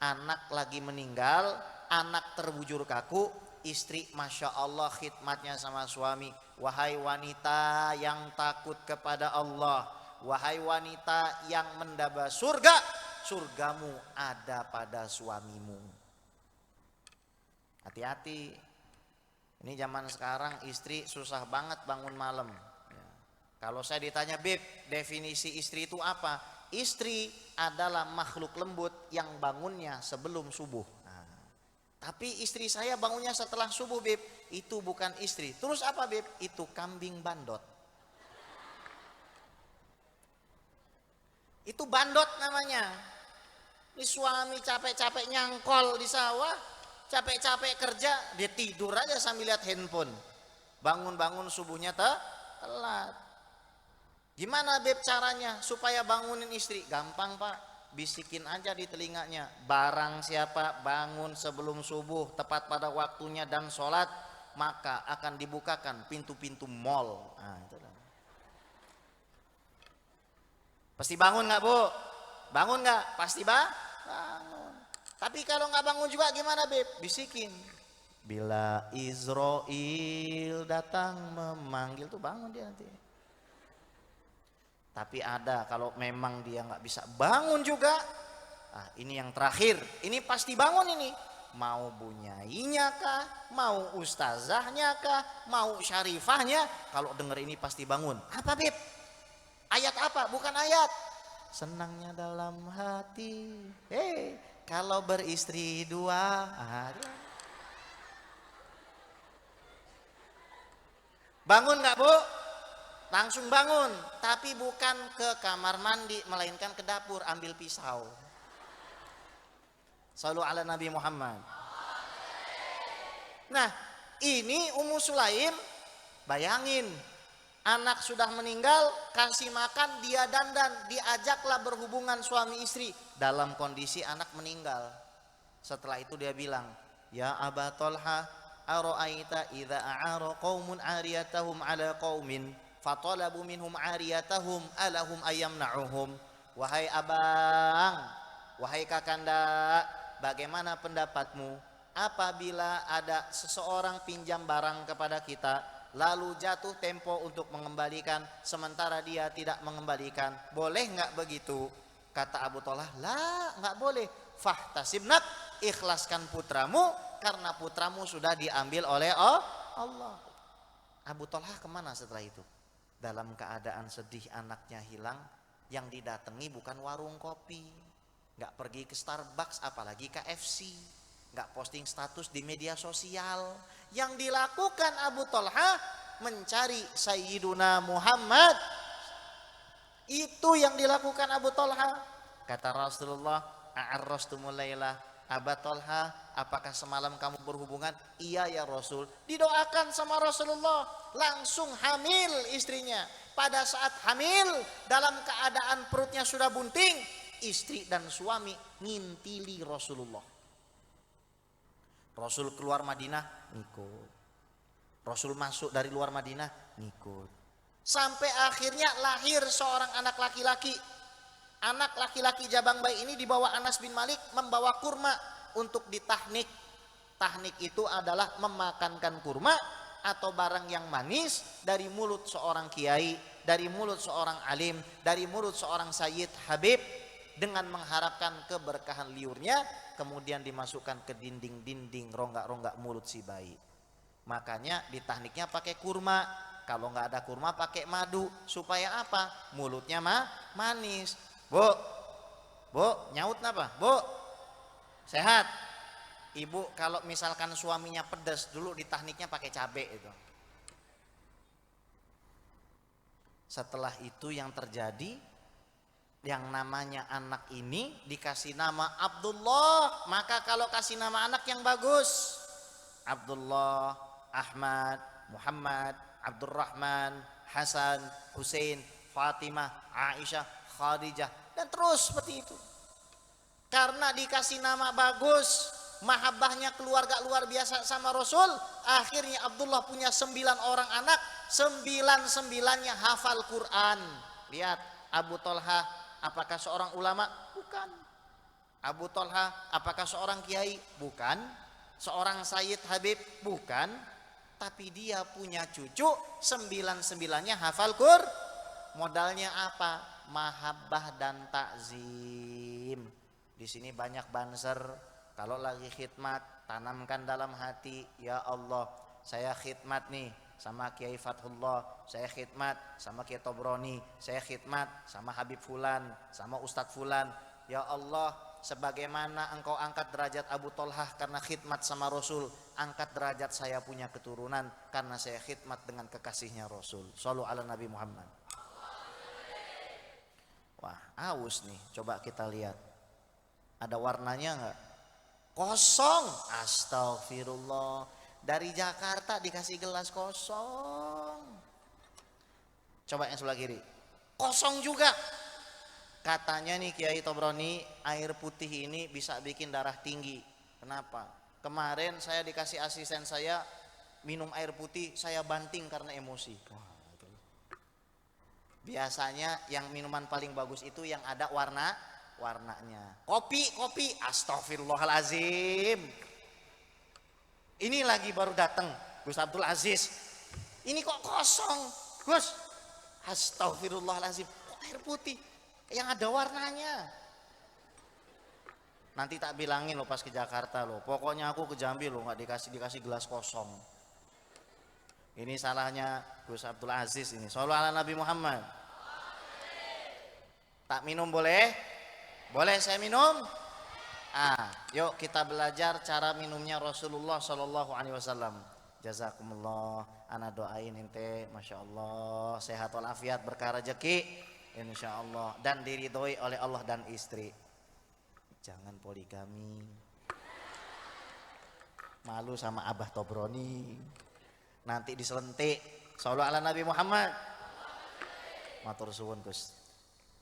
anak lagi meninggal, anak terbujur kaku, istri Masya Allah khidmatnya sama suami. Wahai wanita yang takut kepada Allah, wahai wanita yang mendaba surga, surgamu ada pada suamimu. Hati-hati, ini zaman sekarang istri susah banget bangun malam. Kalau saya ditanya, Beb, definisi istri itu apa? Istri adalah makhluk lembut yang bangunnya sebelum subuh. Tapi istri saya bangunnya setelah subuh, Beb. Itu bukan istri. Terus apa, Beb? Itu kambing bandot. Itu bandot namanya. Ini suami capek-capek nyangkol di sawah, capek-capek kerja, dia tidur aja sambil lihat handphone. Bangun-bangun subuhnya telat. Gimana beb caranya supaya bangunin istri? Gampang pak, bisikin aja di telinganya. Barang siapa bangun sebelum subuh tepat pada waktunya dan sholat, maka akan dibukakan pintu-pintu mall. Nah, itu lah. Pasti bangun nggak bu? Bangun nggak? Pasti bangun. Tapi kalau nggak bangun juga gimana beb? Bisikin. Bila Israel datang memanggil tuh bangun dia nanti. Tapi ada kalau memang dia nggak bisa bangun juga, ini yang terakhir, ini pasti bangun ini. Mau bunyainya kah, mau ustazahnya kah, mau syarifahnya, kalau denger ini pasti bangun. Apa beb? Ayat apa? Bukan ayat. Senangnya dalam hati, kalau beristri dua. Bangun nggak bu? Langsung bangun, tapi bukan ke kamar mandi, melainkan ke dapur ambil pisau. Shallu ala Nabi Muhammad. Nah, ini Ummu Sulaim, bayangin, anak sudah meninggal, kasih makan, dia dandan, diajaklah berhubungan suami istri dalam kondisi anak meninggal. Setelah itu dia bilang, ya Aba Tolha, aro'aita idza a'ara qaumun ariyatahum ala qaumin fatalabu minhum ariyatahum alahum ayyamna'uhum. Wahai abang, wahai kakanda, bagaimana pendapatmu apabila ada seseorang pinjam barang kepada kita lalu jatuh tempo untuk mengembalikan sementara dia tidak mengembalikan, boleh nggak begitu? Kata Abu Tolha, lah nggak boleh. Fahtasibnak, ikhlaskan putramu karena putramu sudah diambil oleh Allah. Abu Tolha kemana setelah itu? Dalam keadaan sedih anaknya hilang, yang didatangi bukan warung kopi, nggak pergi ke Starbucks apalagi KFC, nggak posting status di media sosial. Yang dilakukan Abu Tolha mencari Sayyiduna Muhammad. Itu yang dilakukan Abu Tolha. Kata Rasulullah, a'arrastumul laila Abu Tolha, apakah semalam kamu berhubungan? Iya ya Rasul. Didoakan sama Rasulullah, langsung hamil istrinya. Pada saat hamil, dalam keadaan perutnya sudah bunting, istri dan suami ngintili Rasulullah. Rasul keluar Madinah, ngikut. Rasul masuk dari luar Madinah, ngikut. Sampai akhirnya lahir seorang anak laki-laki. Anak laki-laki jabang bayi ini dibawa Anas bin Malik membawa kurma untuk ditahnik. Tahnik itu adalah memakankan kurma atau barang yang manis dari mulut seorang kiai, dari mulut seorang alim, dari mulut seorang sayyid habib, dengan mengharapkan keberkahan liurnya, kemudian dimasukkan ke dinding-dinding rongga-rongga mulut si bayi. Makanya ditahniknya pakai kurma. Kalau nggak ada kurma pakai madu, supaya apa? Mulutnya manis. Bu, nyaut napa? Bu, sehat? Ibu kalau misalkan suaminya pedas, dulu ditahniknya pakai cabai itu. Setelah itu yang terjadi, yang namanya anak ini dikasih nama Abdullah. Maka kalau kasih nama anak yang bagus, Abdullah, Ahmad, Muhammad, Abdurrahman, Hasan, Hussein, Fatimah, Aisyah, Khadijah, dan terus seperti itu. Karena dikasih nama bagus, mahabbahnya keluarga luar biasa sama Rasul, akhirnya Abdullah punya 9 orang anak, 9-9-nya hafal Quran. Lihat, Abu Tolha apakah seorang ulama? Bukan. Abu Tolha apakah seorang kiai? Bukan. Seorang sayyid habib? Bukan. Tapi dia punya cucu, 9-9-nya hafal Quran. Modalnya apa? Mahabbah dan takzim. Di sini banyak banser. Kalau lagi khidmat, tanamkan dalam hati, ya Allah, saya khidmat nih sama Kiai Fathullah, saya khidmat sama Kiai Tobroni, saya khidmat sama Habib Fulan, sama Ustadz Fulan. Ya Allah, sebagaimana engkau angkat derajat Abu Tolha karena khidmat sama Rasul, angkat derajat saya punya keturunan karena saya khidmat dengan kekasihnya Rasul. Shallu ala Nabi Muhammad. Wah, aus nih. Coba kita lihat. Ada warnanya enggak? Kosong. Astagfirullah. Dari Jakarta dikasih gelas kosong. Coba yang sebelah kiri. Kosong juga. Katanya nih Kiai Tobroni, air putih ini bisa bikin darah tinggi. Kenapa? Kemarin saya dikasih asisten saya minum air putih, saya banting karena emosi. Biasanya yang minuman paling bagus itu yang ada warnanya. Kopi, astagfirullahalazim. Ini lagi baru datang Gus Abdul Aziz. Ini kok kosong, Gus? Astagfirullahalazim. Kok air putih yang ada warnanya? Nanti tak bilangin lo pas ke Jakarta lo. Pokoknya aku ke Jambi lo nggak dikasih gelas kosong. Ini salahnya Gus Abdul Aziz ini. Shallallahu ala Nabi Muhammad. Tak minum boleh? Boleh saya minum? Yuk kita belajar cara minumnya Rasulullah Shallallahu Alaihi Wasallam. Jazakumullah. Ana doain ente, masya Allah, sehat walafiat, berkah rezeki, insya Allah, dan diridhoi oleh Allah dan istri. Jangan poligami. Malu sama Abah Tobroni. Nanti diselentik. Shallallahu ala Nabi Muhammad. Matur suwun Gus.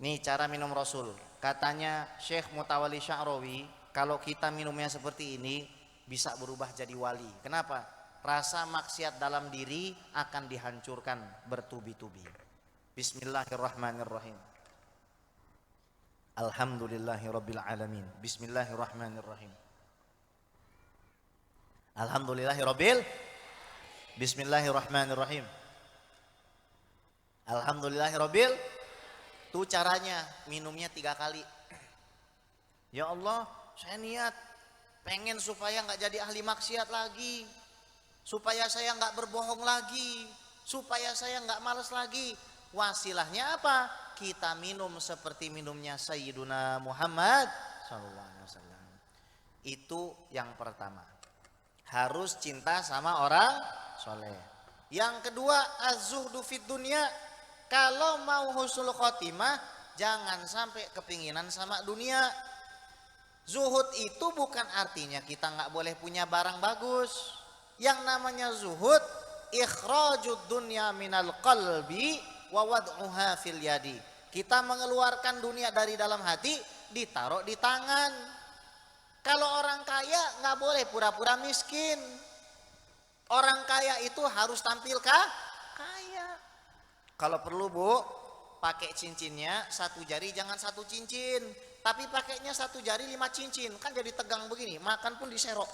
Nih cara minum Rasul. Katanya Syekh Mutawalli Sya'rawi, kalau kita minumnya seperti ini bisa berubah jadi wali. Kenapa? Rasa maksiat dalam diri akan dihancurkan bertubi-tubi. Bismillahirrahmanirrahim. Alhamdulillahirabbil alamin. Bismillahirrahmanirrahim. Alhamdulillahirabbil. Bismillahirrahmanirrahim. Alhamdulillahirabbil. Itu caranya, minumnya 3 kali. Ya Allah, saya niat pengen supaya nggak jadi ahli maksiat lagi, supaya saya nggak berbohong lagi, supaya saya nggak malas lagi. Wasilahnya apa? Kita minum seperti minumnya Sayyiduna Muhammad SAW. Itu yang pertama. Harus cinta sama orang soleh. Yang kedua, az-zuhdu fid dunya. Kalau mau husnul khotimah, jangan sampai kepinginan sama dunia. Zuhud itu bukan artinya kita nggak boleh punya barang bagus. Yang namanya zuhud, ikhrajud dunya minal qalbi wa wad'uha fil yadi. Kita mengeluarkan dunia dari dalam hati, ditaruh di tangan. Kalau orang kaya nggak boleh pura-pura miskin. Orang kaya itu harus tampil kaya. Kalau perlu Bu, pakai cincinnya 1 jari jangan 1 cincin, tapi pakainya 1 jari 5 cincin, kan jadi tegang begini, makan pun diserok.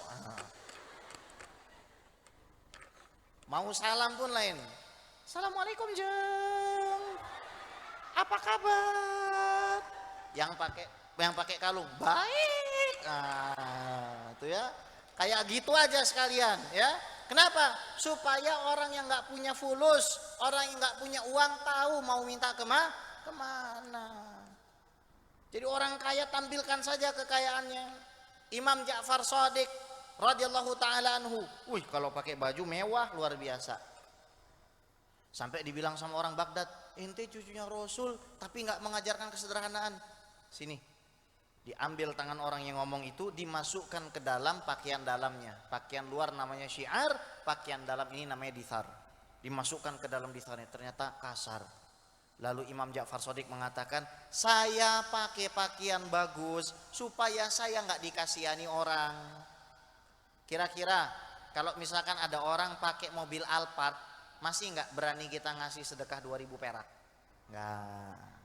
Mau salam pun lain. Assalamualaikum Jeng. Apa kabar? Yang pakai kalung, baik. Itu ya. Kayak gitu aja sekalian ya. Kenapa? Supaya orang yang nggak punya fulus, orang yang nggak punya uang tahu mau minta kemana. Jadi orang kaya tampilkan saja kekayaannya. Imam Ja'far Shadiq radhiyallahu taala anhu, kalau pakai baju mewah luar biasa. Sampai dibilang sama orang Baghdad, ente cucunya Rasul tapi nggak mengajarkan kesederhanaan. Sini. Diambil tangan orang yang ngomong itu, dimasukkan ke dalam pakaian dalamnya. Pakaian luar namanya syiar, pakaian dalam ini namanya dithar. Dimasukkan ke dalam ditharnya, ternyata kasar. Lalu Imam Ja'far Shadiq mengatakan, saya pakai pakaian bagus supaya saya nggak dikasihani orang. Kira-kira kalau misalkan ada orang pakai mobil Alphard, masih nggak berani kita ngasih sedekah 2.000 perak? Nggak.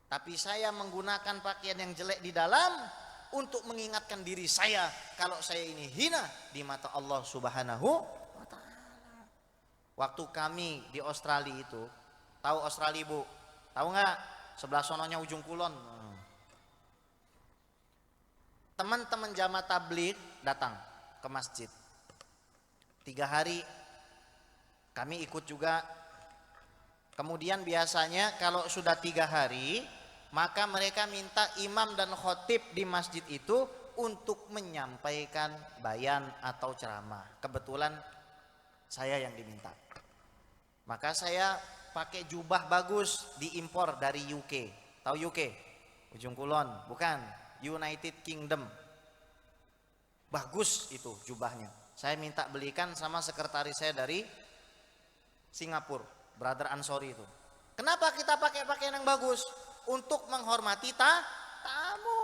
Tapi saya menggunakan pakaian yang jelek di dalam untuk mengingatkan diri saya kalau saya ini hina di mata Allah Subhanahu wa taala. Waktu kami di Australia itu, tahu Australia Bu? Tahu nggak? Sebelah sononya ujung kulon. Teman-teman jamaah tabligh datang ke masjid. 3 hari kami ikut juga. Kemudian biasanya kalau sudah 3 hari, maka mereka minta imam dan khotib di masjid itu untuk menyampaikan bayan atau ceramah. Kebetulan saya yang diminta. Maka saya pakai jubah bagus diimpor dari UK. Tahu UK? Ujung Kulon, bukan. United Kingdom. Bagus itu jubahnya. Saya minta belikan sama sekretaris saya dari Singapura, Brother Ansori itu. Kenapa kita pakai pakaian yang bagus? Untuk menghormati tamu.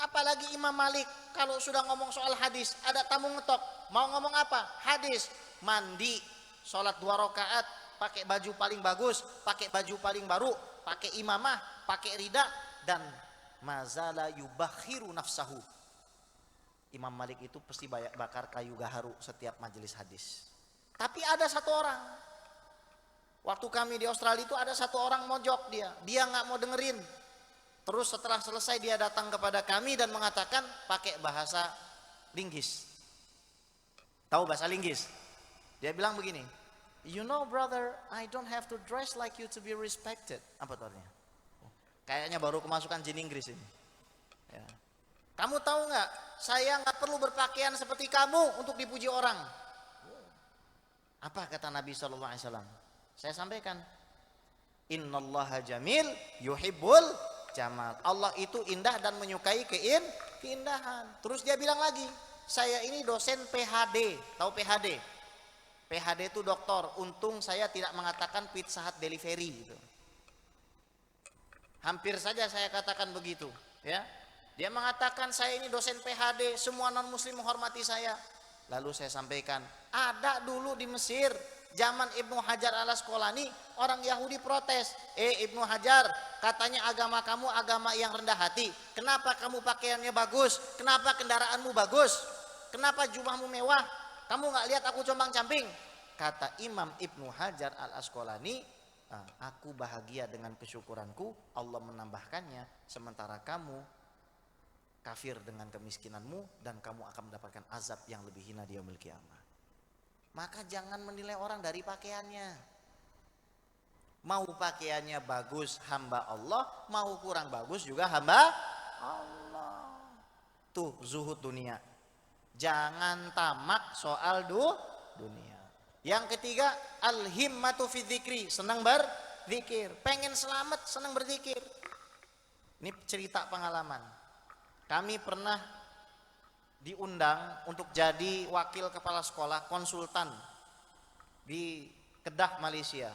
Apalagi Imam Malik kalau sudah ngomong soal hadis, ada tamu ngetok, mau ngomong apa? Hadis. Mandi, sholat 2 rakaat, pakai baju paling bagus, pakai baju paling baru, pakai imamah, pakai rida, dan mazala yubakhiru nafsahu. Imam Malik itu pasti bakar kayu gaharu setiap majelis hadis. Tapi ada satu orang, waktu kami di Australia itu ada satu orang mojok dia nggak mau dengerin. Terus setelah selesai dia datang kepada kami dan mengatakan pakai bahasa Linggis. Tahu bahasa Linggis? Dia bilang begini, "You know brother, I don't have to dress like you to be respected." Apa itu artinya? Kayaknya baru kemasukan jin Inggris ini. Ya. Kamu tahu nggak? Saya nggak perlu berpakaian seperti kamu untuk dipuji orang. Apa kata Nabi SAW? Saya sampaikan, Innallaha jamil yuhibbul jamal. Allah itu indah dan menyukai keindahan. Terus dia bilang lagi, saya ini dosen PhD. Tahu PhD? PhD itu doktor. Untung saya tidak mengatakan Pizza Hut delivery gitu. Hampir saja saya katakan begitu, ya. Dia mengatakan saya ini dosen PhD, semua non muslim menghormati saya. Lalu saya sampaikan, ada dulu di Mesir zaman Ibnu Hajar al-Asqalani, orang Yahudi protes, Ibnu Hajar, katanya agama kamu agama yang rendah hati, kenapa kamu pakaiannya bagus, kenapa kendaraanmu bagus, kenapa jubahmu mewah, kamu nggak lihat aku combang-camping? Kata Imam Ibnu Hajar al-Asqalani, aku bahagia dengan kesyukuranku, Allah menambahkannya, sementara kamu kafir dengan kemiskinanmu dan kamu akan mendapatkan azab yang lebih hina di yaumil qiyamah. Maka jangan menilai orang dari pakaiannya. Mau pakaiannya bagus hamba Allah, mau kurang bagus juga hamba Allah. Tuh zuhud dunia. Jangan tamak soal dunia. Yang ketiga, al-himmatu fi dzikri, senang berzikir. Pengen selamat, senang berzikir. Ini cerita pengalaman. Kami pernah diundang untuk jadi wakil kepala sekolah konsultan di Kedah, Malaysia.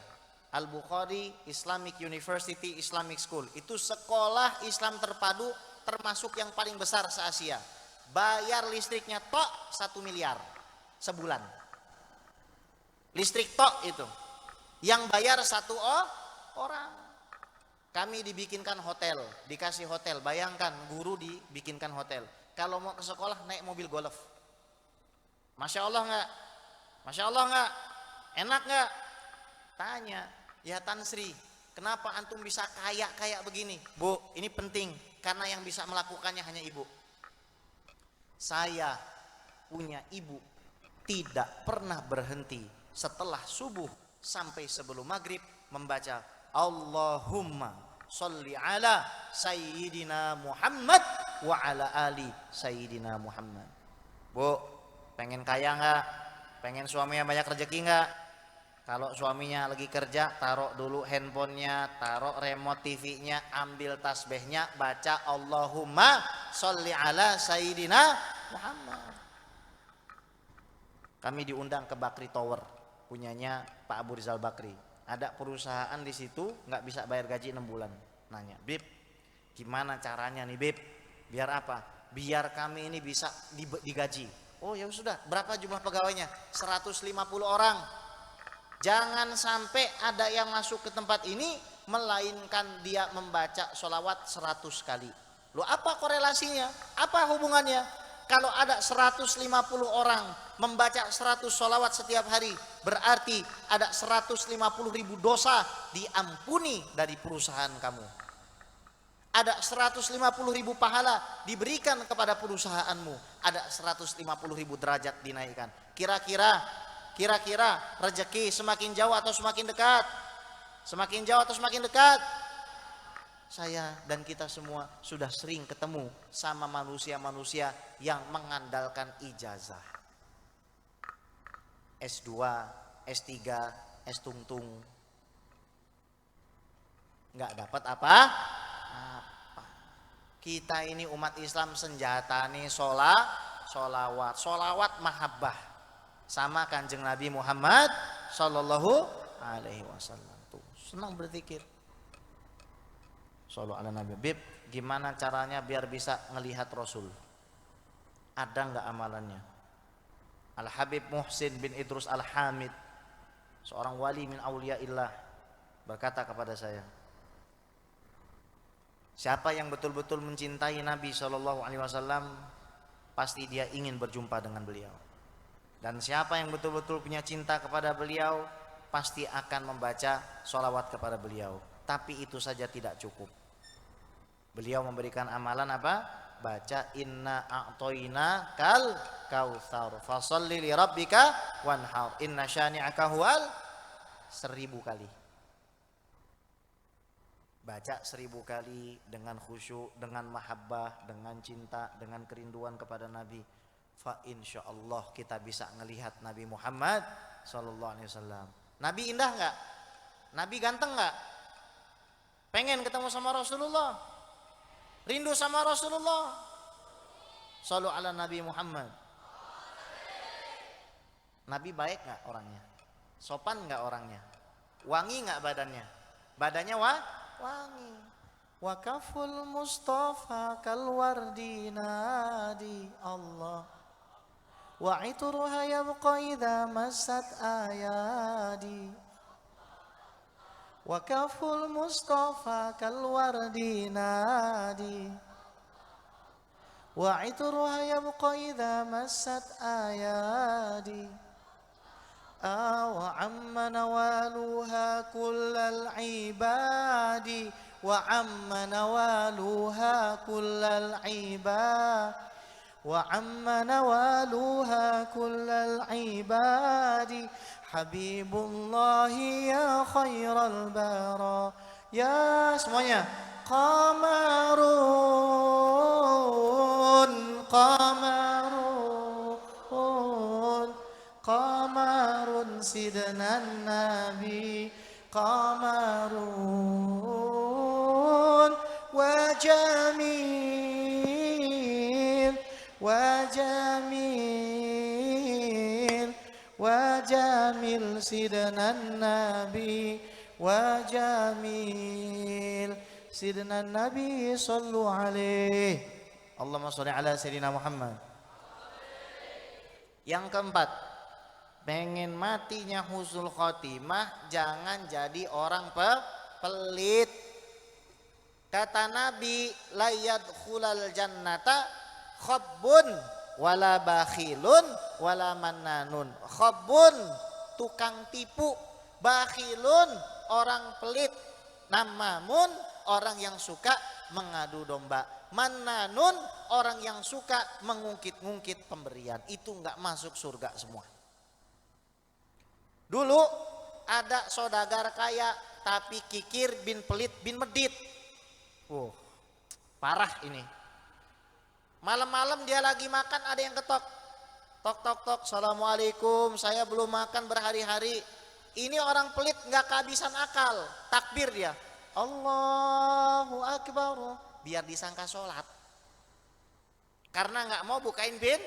Al-Bukhari Islamic University Islamic School. Itu sekolah Islam terpadu termasuk yang paling besar se-Asia. Bayar listriknya tok 1 miliar sebulan. Listrik tok itu. Yang bayar satu orang. Kami dibikinkan hotel, dikasih hotel. Bayangkan guru dibikinkan hotel. Kalau mau ke sekolah naik mobil golf. Masya Allah nggak? Masya Allah nggak? Enak nggak? Tanya, ya Tan Sri, kenapa antum bisa kaya kayak begini? Bu, ini penting karena yang bisa melakukannya hanya ibu. Saya punya ibu tidak pernah berhenti setelah subuh sampai sebelum maghrib membaca Allahumma sholli ala sayyidina Muhammad wa ala ali sayyidina Muhammad. Bu, pengen kaya nggak? Pengen suaminya banyak rezeki nggak? Kalau suaminya lagi kerja, taruh dulu handphonenya, taruh remote TV-nya, ambil tasbihnya, baca Allahumma sholli ala sayyidina Muhammad. Kami diundang ke Bakri Tower, punyanya Pak Abu Rizal Bakri. Ada perusahaan di situ nggak bisa bayar gaji 6 bulan. Nanya, Bib, gimana caranya nih Bib? Biar apa? Biar kami ini bisa digaji. Oh ya sudah, berapa jumlah pegawainya? 150 orang. Jangan sampai ada yang masuk ke tempat ini melainkan dia membaca sholawat 100 kali. Loh apa korelasinya? Apa hubungannya? Kalau ada 150 orang membaca 100 sholawat setiap hari, berarti ada 150.000 dosa diampuni dari perusahaan kamu. Ada 150.000 pahala diberikan kepada perusahaanmu. Ada 150.000 derajat dinaikkan. Kira-kira rezeki semakin jauh atau semakin dekat? Semakin jauh atau semakin dekat? Saya dan kita semua sudah sering ketemu sama manusia-manusia yang mengandalkan ijazah. S2, S3, S tungtung. Nggak dapat Kita ini umat Islam senjata nih solawat mahabbah sama Kanjeng Nabi Muhammad sallallahu alaihi wasallam. Tuh, senang berzikir. Shallallahu ala Nabi. Bib, gimana caranya biar bisa ngelihat Rasul? Ada nggak amalannya? Al Habib Muhsin bin Idrus Al Hamid, seorang wali min auliyaillah, berkata kepada saya, siapa yang betul-betul mencintai Nabi Shallallahu Alaihi Wasallam, pasti dia ingin berjumpa dengan beliau. Dan siapa yang betul-betul punya cinta kepada beliau, pasti akan membaca sholawat kepada beliau. Tapi itu saja tidak cukup. Beliau memberikan amalan apa? Baca inna a'toina kal kautsar fasholli li rabbika wanhar inna syani'aka huwal 1000 kali. Baca 1000 kali dengan khusyuk, dengan mahabbah, dengan cinta, dengan kerinduan kepada Nabi. Fa insyaallah kita bisa ngelihat Nabi Muhammad sallallahu alaihi wasallam. Nabi indah enggak? Nabi ganteng enggak? Pengen ketemu sama Rasulullah? Rindu sama Rasulullah? Shallu ala Nabi Muhammad. Nabi baik enggak orangnya? Sopan enggak orangnya? Wangi enggak badannya? Badannya wangi. Wakaful Mustafa kalwardi nadi Allah. Wa itruha yabqa idza massat ayadi. Wakaful Mustafa kalwardi nadi. Wa itruha yabqa idza massat ayadi. وعم نوالها كل العباد وعم نوالها كل العباد وعم نوالها كل العباد حبيب الله يا خير البرى يا semuanya قمرون قمر سيدنا النبي قمرون وجميل سيدنا النبي وجميل سيدنا النبي صلوا عليه اللهم صل على سيدنا محمد. Yang keempat, pengen matinya husnul khotimah, jangan jadi orang pelit. Kata Nabi, la yadkhulal jannata khabbun wala bakhilun wala mannanun. Khabbun tukang tipu, bakhilun orang pelit, namamun orang yang suka mengadu domba, mannanun orang yang suka mengungkit-ungkit pemberian. Itu enggak masuk surga semua. Dulu ada saudagar kaya tapi kikir bin pelit bin medit. Parah ini. Malam-malam dia lagi makan, ada yang ketok. Tok tok tok, assalamualaikum, saya belum makan berhari-hari. Ini orang pelit nggak kehabisan akal. Takbir dia, Allahu Akbar, biar disangka sholat. Karena nggak mau bukain bin.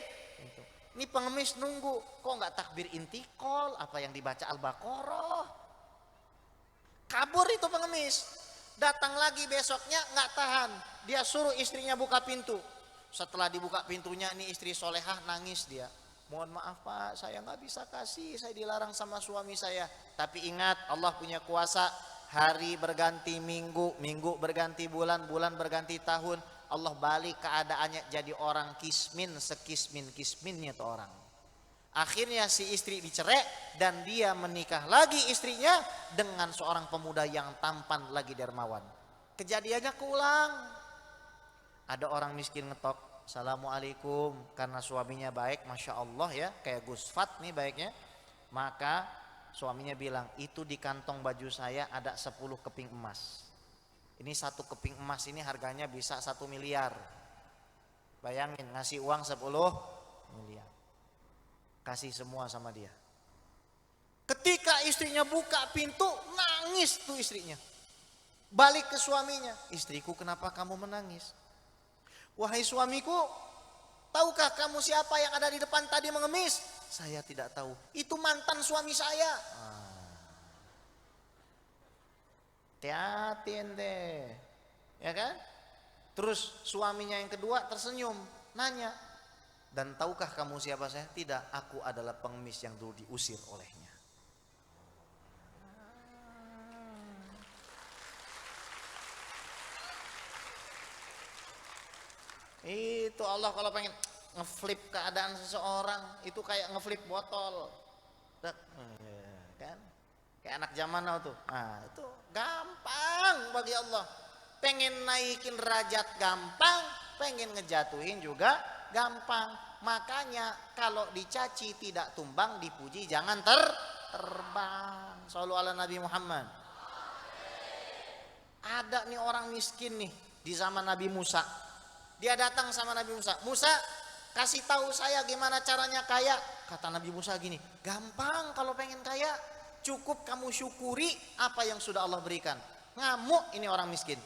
Ini pengemis nunggu, kok nggak takbir intikol, apa yang dibaca Al-Baqarah. Kabur itu pengemis. Datang lagi besoknya nggak tahan, dia suruh istrinya buka pintu. Setelah dibuka pintunya, ini istri solehah, nangis dia. Mohon maaf Pak, saya nggak bisa kasih, saya dilarang sama suami saya. Tapi ingat, Allah punya kuasa. Hari berganti minggu, minggu berganti bulan, bulan berganti tahun. Allah balik keadaannya jadi orang kismin, sekismin-kisminnya tuh orang. Akhirnya si istri dicerai dan dia menikah lagi istrinya dengan seorang pemuda yang tampan lagi dermawan. Kejadiannya keulang. Ada orang miskin ngetok, assalamualaikum, karena suaminya baik, masya Allah ya, kayak Gus Fat nih baiknya. Maka suaminya bilang, itu di kantong baju saya ada 10 keping emas. Ini 1 keping emas ini harganya bisa 1 miliar. Bayangin ngasih uang 10 miliar. Kasih semua sama dia. Ketika istrinya buka pintu, nangis tuh istrinya. Balik ke suaminya, istriku kenapa kamu menangis? Wahai suamiku, tahukah kamu siapa yang ada di depan tadi mengemis? Saya tidak tahu. Itu mantan suami saya. Hati-hati ente. Ya kan? Terus suaminya yang kedua tersenyum, nanya, dan tahukah kamu siapa saya? Tidak, aku adalah pengemis yang dulu diusir olehnya. Itu Allah kalau pengen ngeflip keadaan seseorang, itu kayak ngeflip botol. Kan? Kayak anak zaman now tuh. Nah, itu gampang bagi Allah. Pengen naikin derajat gampang, pengen ngejatuhin juga gampang. Makanya kalau dicaci tidak tumbang, dipuji jangan terbang. Shallu ala Nabi Muhammad. Ada nih orang miskin nih di zaman Nabi Musa. Dia datang sama Nabi Musa. Musa, kasih tahu saya gimana caranya kaya. Kata Nabi Musa gini, gampang kalau pengen kaya. Cukup kamu syukuri apa yang sudah Allah berikan. Ngamuk ini orang miskin.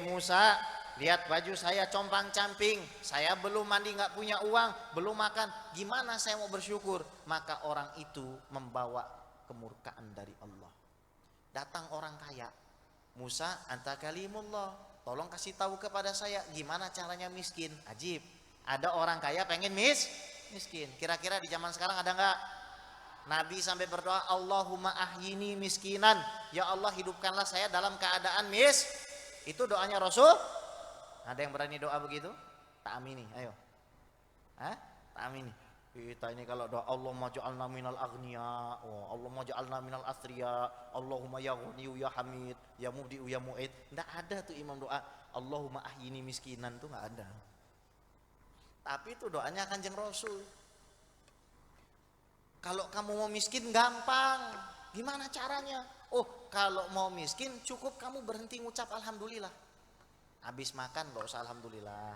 Musa, lihat baju saya compang-camping. Saya belum mandi, nggak punya uang, belum makan. Gimana saya mau bersyukur? Maka orang itu membawa kemurkaan dari Allah. Datang orang kaya. Musa, anta kalimullah. Tolong kasih tahu kepada saya gimana caranya miskin. Ajib. Ada orang kaya pengen miskin. Kira-kira di zaman sekarang ada nggak? Nabi sampai berdoa, Allahumma ahyini miskinan. Ya Allah, hidupkanlah saya dalam keadaan Itu doanya Rasul. Ada yang berani doa begitu? Tak amini, ayo. Tak amini. Kita ini kalau doa Allahumma ja'alna minal aghniya, Allahumma ja'alna minal athriya, Allahumma ya ghaniyu ya hamid, ya mubdi'u ya mu'id. Enggak ada tuh imam doa Allahumma ahyini miskinan tuh enggak ada. Tapi itu doanya Kanjeng Rasul. Kalau kamu mau miskin gampang. Gimana caranya? Kalau mau miskin cukup kamu berhenti ngucap alhamdulillah. Habis makan enggak usah alhamdulillah.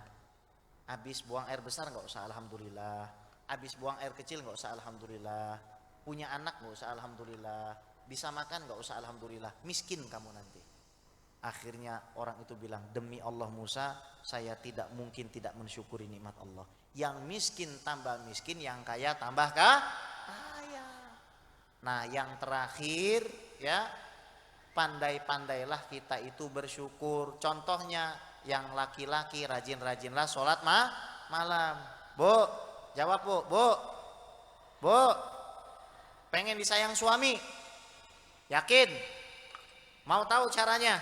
Habis buang air besar enggak usah alhamdulillah. Habis buang air kecil nggak usah alhamdulillah. Punya anak nggak usah alhamdulillah. Bisa makan nggak usah alhamdulillah. Miskin kamu nanti. Akhirnya orang itu bilang, demi Allah Musa, saya tidak mungkin tidak mensyukuri nikmat Allah. Yang miskin tambah miskin, yang kaya tambah kaya. Nah, yang terakhir ya, pandai-pandailah kita itu bersyukur. Contohnya yang laki-laki rajin-rajinlah sholat malam. Bu, jawab bu, pengen disayang suami, yakin? Mau tahu caranya?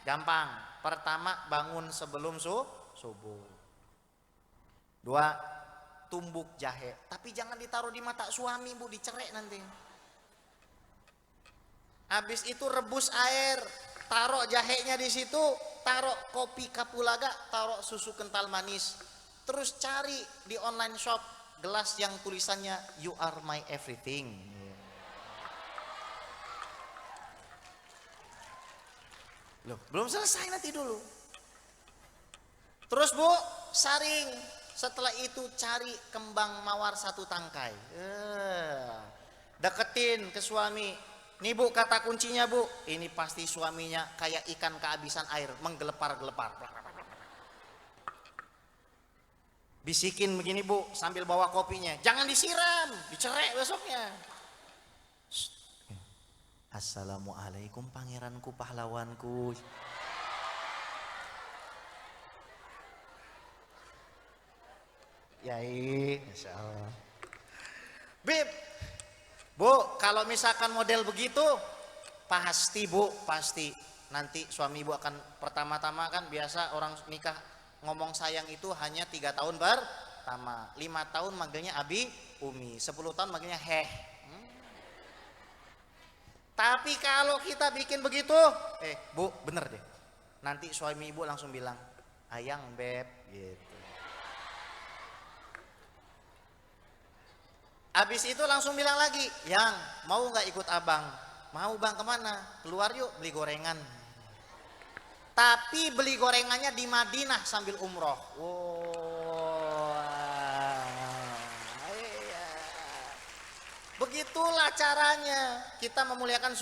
Gampang. Pertama, bangun sebelum subuh. 2, tumbuk jahe, tapi jangan ditaruh di mata suami bu, dicerek nanti. Habis itu rebus air, taruh jahenya di situ, taruh kopi kapulaga, taruh susu kental manis. Terus cari di online shop gelas yang tulisannya You are my everything. Loh, belum selesai, nanti dulu. Terus bu, saring. Setelah itu cari kembang mawar 1 tangkai. Deketin ke suami. Nih bu, kata kuncinya bu. Ini pasti suaminya kayak ikan kehabisan air, menggelepar-gelepar. Bisikin begini bu, sambil bawa kopinya, jangan disiram, dicerek besoknya. Assalamualaikum pangeranku, pahlawanku. Yai, Masya Allah. Bib, bu, kalau misalkan model begitu, pasti bu, pasti nanti suami ibu akan pertama-tama kan biasa orang nikah ngomong sayang itu hanya 3 tahun pertama, 5 tahun manggilnya abi, umi, 10 tahun manggilnya heh. Tapi kalau kita bikin begitu, bu, bener deh. Nanti suami ibu langsung bilang, ayang beb, gitu. Habis itu langsung bilang lagi, yang mau nggak ikut abang? Mau bang, kemana? Keluar yuk beli gorengan. Tapi beli gorengannya di Madinah sambil umroh. Begitulah caranya kita memuliakan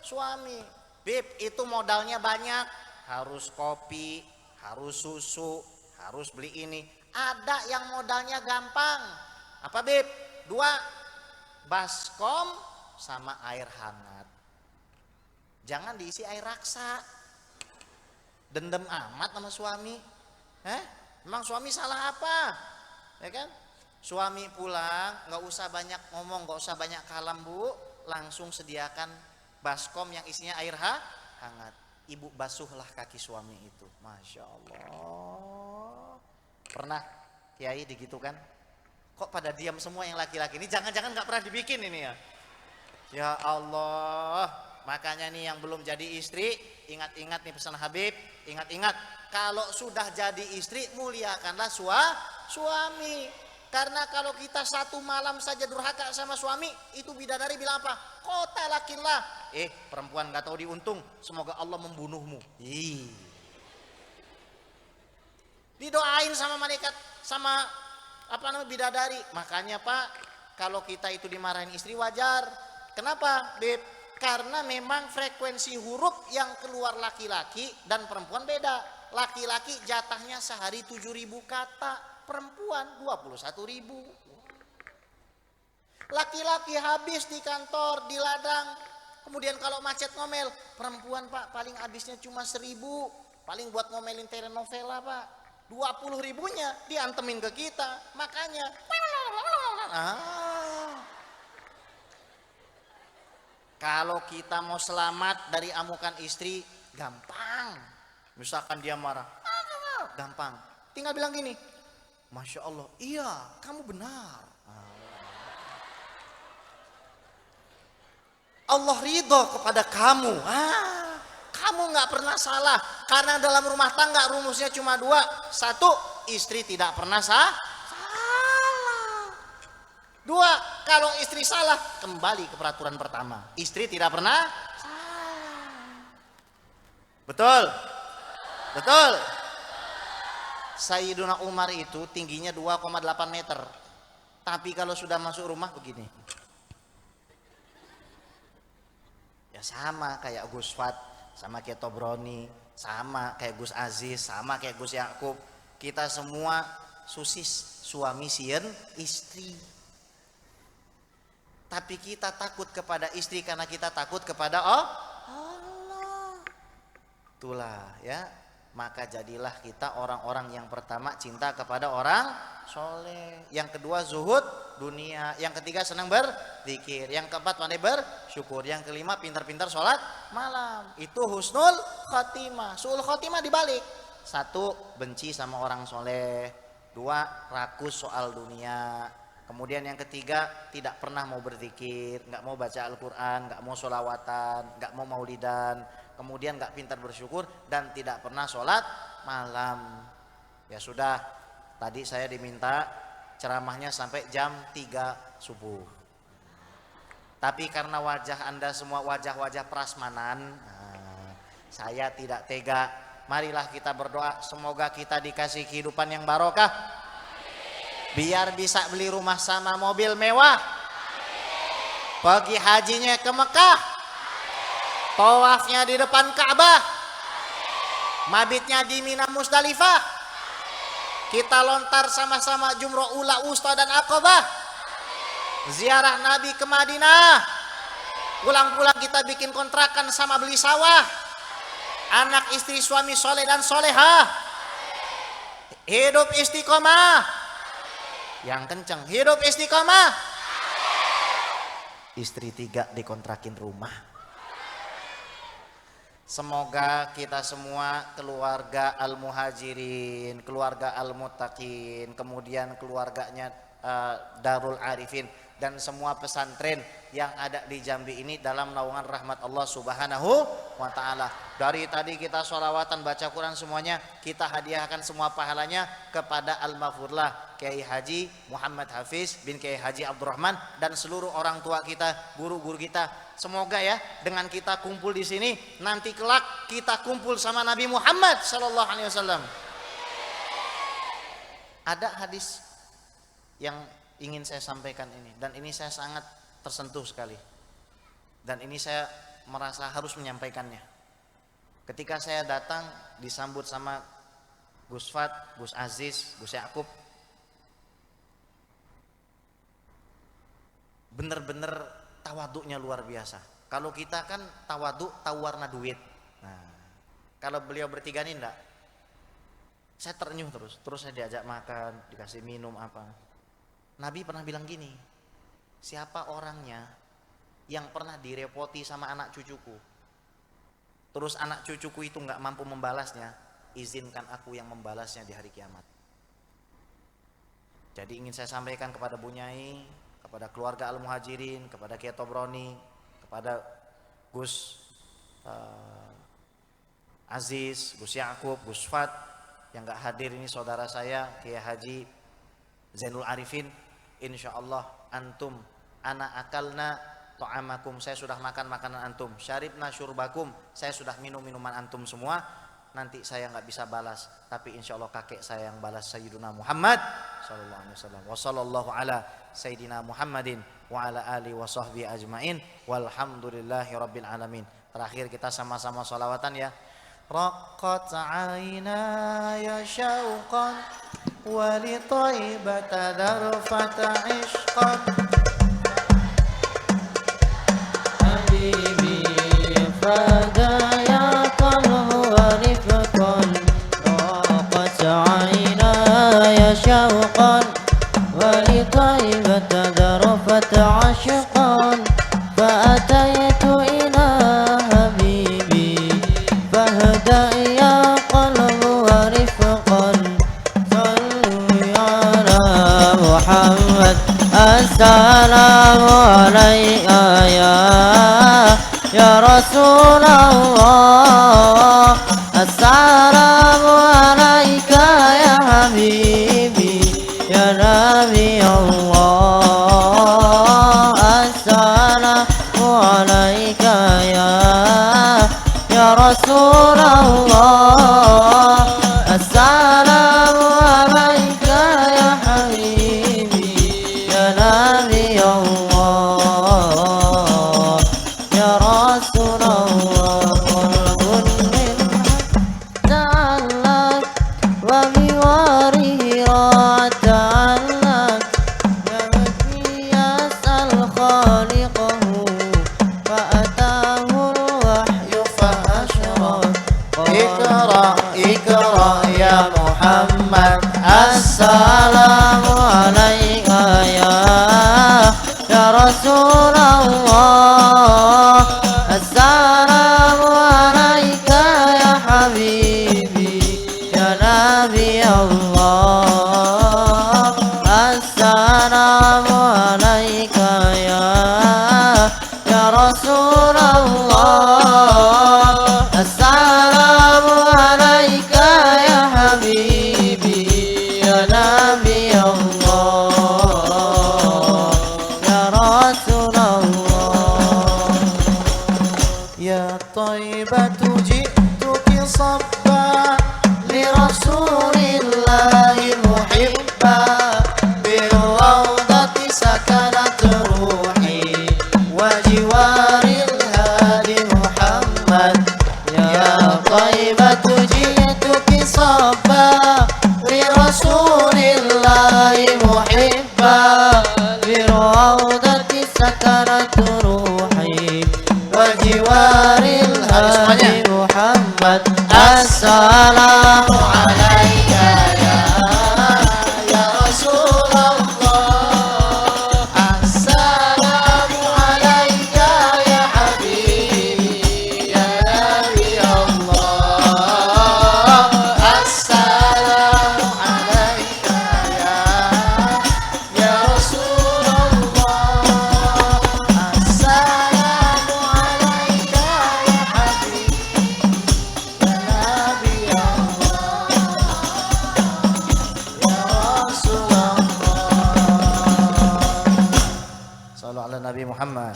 suami. Bib, itu modalnya banyak. Harus kopi, harus susu, harus beli ini. Ada yang modalnya gampang. Apa Beb? 2 baskom sama air hangat. Jangan diisi air raksa. Dendam amat sama suami. Emang suami salah apa? Ya kan? Suami pulang, nggak usah banyak ngomong, nggak usah banyak kalam Bu, langsung sediakan baskom yang isinya air hangat. Ibu basuhlah kaki suami itu. Masya Allah. Pernah Kiai digitukan? Kok pada diam semua yang laki-laki ini? Jangan-jangan nggak pernah dibikin ini ya? Ya Allah. Makanya nih yang belum jadi istri, ingat-ingat nih pesan Habib, ingat-ingat kalau sudah jadi istri muliakanlah suami. Karena kalau kita satu malam saja durhaka sama suami, itu bidadari bilang apa? Kota lakilah. Perempuan gak tahu diuntung, semoga Allah membunuhmu. Didoain sama malaikat, sama bidadari. Makanya Pak, kalau kita itu dimarahin istri wajar. Kenapa Beb? Karena memang frekuensi huruf yang keluar laki-laki dan perempuan beda. Laki-laki jatahnya sehari 7.000 kata, perempuan 21.000. Laki-laki habis di kantor, di ladang, kemudian kalau macet ngomel. Perempuan Pak paling habisnya cuma 1.000, paling buat ngomelin telenovela Pak. 20.000-nya diantemin ke kita. Makanya kalau kita mau selamat dari amukan istri, gampang. Misalkan dia marah, gampang. Tinggal bilang gini, Masya Allah, iya kamu benar. Allah ridho kepada kamu. Kamu gak pernah salah. Karena dalam rumah tangga rumusnya cuma 2. 1, istri tidak pernah salah. 2, kalau istri salah, kembali ke peraturan pertama. Istri tidak pernah salah. Betul? Betul? Sayyiduna Umar itu tingginya 2,8 meter. Tapi kalau sudah masuk rumah begini. Ya sama kayak Gus Fat, sama kayak Tobroni, sama kayak Gus Aziz, sama kayak Gus Yakub. Kita semua susis, suami sieun istri. Tapi kita takut kepada istri karena kita takut kepada Allah. Itulah ya. Maka jadilah kita orang-orang yang pertama cinta kepada orang soleh. Yang kedua zuhud dunia. Yang ketiga senang berzikir. Yang keempat pandai bersyukur. Yang kelima pintar-pintar sholat malam. Itu husnul khotimah. Su'ul khotimah dibalik. 1, benci sama orang soleh. 2, rakus soal dunia. Kemudian yang ketiga, tidak pernah mau berzikir, nggak mau baca Al-Quran, nggak mau sholawatan, nggak mau maulidan, kemudian nggak pintar bersyukur dan tidak pernah sholat malam. Ya sudah, tadi saya diminta ceramahnya sampai jam 3 subuh. Tapi karena wajah Anda semua wajah-wajah prasmanan, saya tidak tega. Marilah kita berdoa, semoga kita dikasih kehidupan yang barokah. Biar bisa beli rumah sama mobil mewah. Pergi hajinya ke Mekah. Tawafnya di depan Ka'bah. Mabitnya di Mina Musdalifah. Kita lontar sama-sama jumroh ula, usta dan aqabah. Ziarah Nabi ke Madinah. Pulang-pulang kita bikin kontrakan sama beli sawah. Anak istri suami soleh dan solehah. Hidup istiqomah. Yang kenceng, hidup istiqomah. Istri 3 dikontrakin rumah. Semoga kita semua keluarga al-muhajirin, keluarga al-muttaqin, kemudian keluarganya Darul Arifin dan semua pesantren yang ada di Jambi ini dalam naungan rahmat Allah Subhanahu wa ta'ala. Dari tadi kita sholawatan baca Quran semuanya, kita hadiahkan semua pahalanya kepada Al-Mafurlah Kiai Haji Muhammad Hafiz bin Kiai Haji Abdurrahman dan seluruh orang tua kita, guru-guru kita. Semoga ya dengan kita kumpul di sini, nanti kelak kita kumpul sama Nabi Muhammad sallallahu alaihi wasallam. Ada hadis yang ingin saya sampaikan ini, dan ini saya sangat tersentuh sekali, dan ini saya merasa harus menyampaikannya. Ketika saya datang disambut sama Gus Fat, Gus Aziz, Gus Yakub, bener-bener tawaduknya luar biasa. Kalau kita kan tawaduk tahu warna duit. Nah, kalau beliau bertiga ini enggak. Saya terenyuh terus saya diajak makan, dikasih minum apa. Nabi pernah bilang gini, siapa orangnya yang pernah direpoti sama anak cucuku, terus anak cucuku itu nggak mampu membalasnya, izinkan aku yang membalasnya di hari kiamat. Jadi ingin saya sampaikan kepada Bunyai, kepada keluarga Al-Muhajirin, kepada Kiai Tobroni, kepada Gus Aziz, Gus Yakub, Gus Fat, yang nggak hadir ini saudara saya Kiai Haji Zainul Arifin. Insya Allah antum ana akalna to'amakum, saya sudah makan makanan antum, syaribna syurbakum, saya sudah minum minuman antum semua. Nanti saya nggak bisa balas, tapi insya Allah kakek saya yang balas, Sayyiduna Muhammad sallallahu alaihi wasallam. Wa sallallahu ala Sayyidina Muhammadin wa ala alihi wa sahbihi ajmain walhamdulillahi rabbil alamin. Terakhir kita sama-sama sholawatan ya. Raqqat aynaya syauqan wa li taibata darfata ishqan habibi fadaya qalbu wa rifqan. Raqqat aynaya syauqan wa li taibata darfata ishqan fa'ataitu ila habibi fahda ya qalbu wa rifqan. Sallu ala Muhammad. Assalamu alayka ya Rasulullah. Assalamu alayka ya habibi ya Nabi Allah. Assalamu alayka ya Rasulullah. Assalamu alayka ya habibi ya Nabi Allah. Ya Rasulullah. Qalbun min ta'allaq wa biwarihi ta'allaq yabki yas'al khaliqahu fa'atahu al-wahyu fa'ashraq. Iqra Iqra ya Muhammad. Assalamu alayka ya Rasulullah. Assalamu alayka ya habibi ya Nabi Allah. Assalamu alayka ya Rasulullah. Assalamu alayka ya habibi ya Nabi Allah. Ya Rasulullah. Ya Taibatu ji'tuki sabba li Rasulillahi muhibba bil rawdati sakanat ruhi wa jiwaril hadi Muhammad. Ya Taibatu ji'tuki sabba li Rasulillahi muhibba bil rawdati sakanat ruhi wa jiwaril hadi Muhammad. Assalamu alayka ya Rasulullah. Assalamu alayka ya habibi ya Nabi Allah. Assalamu alayka ya Rasulullah. Assalamu alayka ya habibi ya Nabi Allah. Ya Rasulullah. Sallu ala Nabi Muhammad.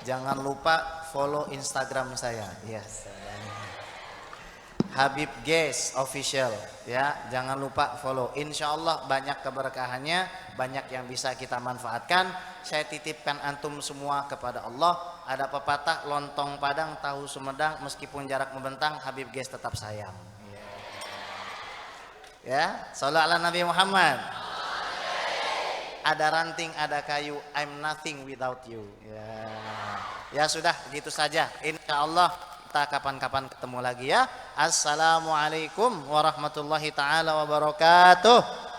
Jangan lupa follow Instagram saya. Yes. Habib Ges Official ya, jangan lupa follow. Insya Allah banyak keberkahannya, banyak yang bisa kita manfaatkan. Saya titipkan antum semua kepada Allah. Ada pepatah, lontong Padang tahu Sumedang, meskipun jarak membentang Habib Ges tetap sayang. Ya, sholli ala Nabi Muhammad. Ada ranting, ada kayu, I'm nothing without you. Ya, ya sudah, gitu saja. Insya Allah kita kapan-kapan ketemu lagi ya. Assalamualaikum warahmatullahi taala wabarakatuh.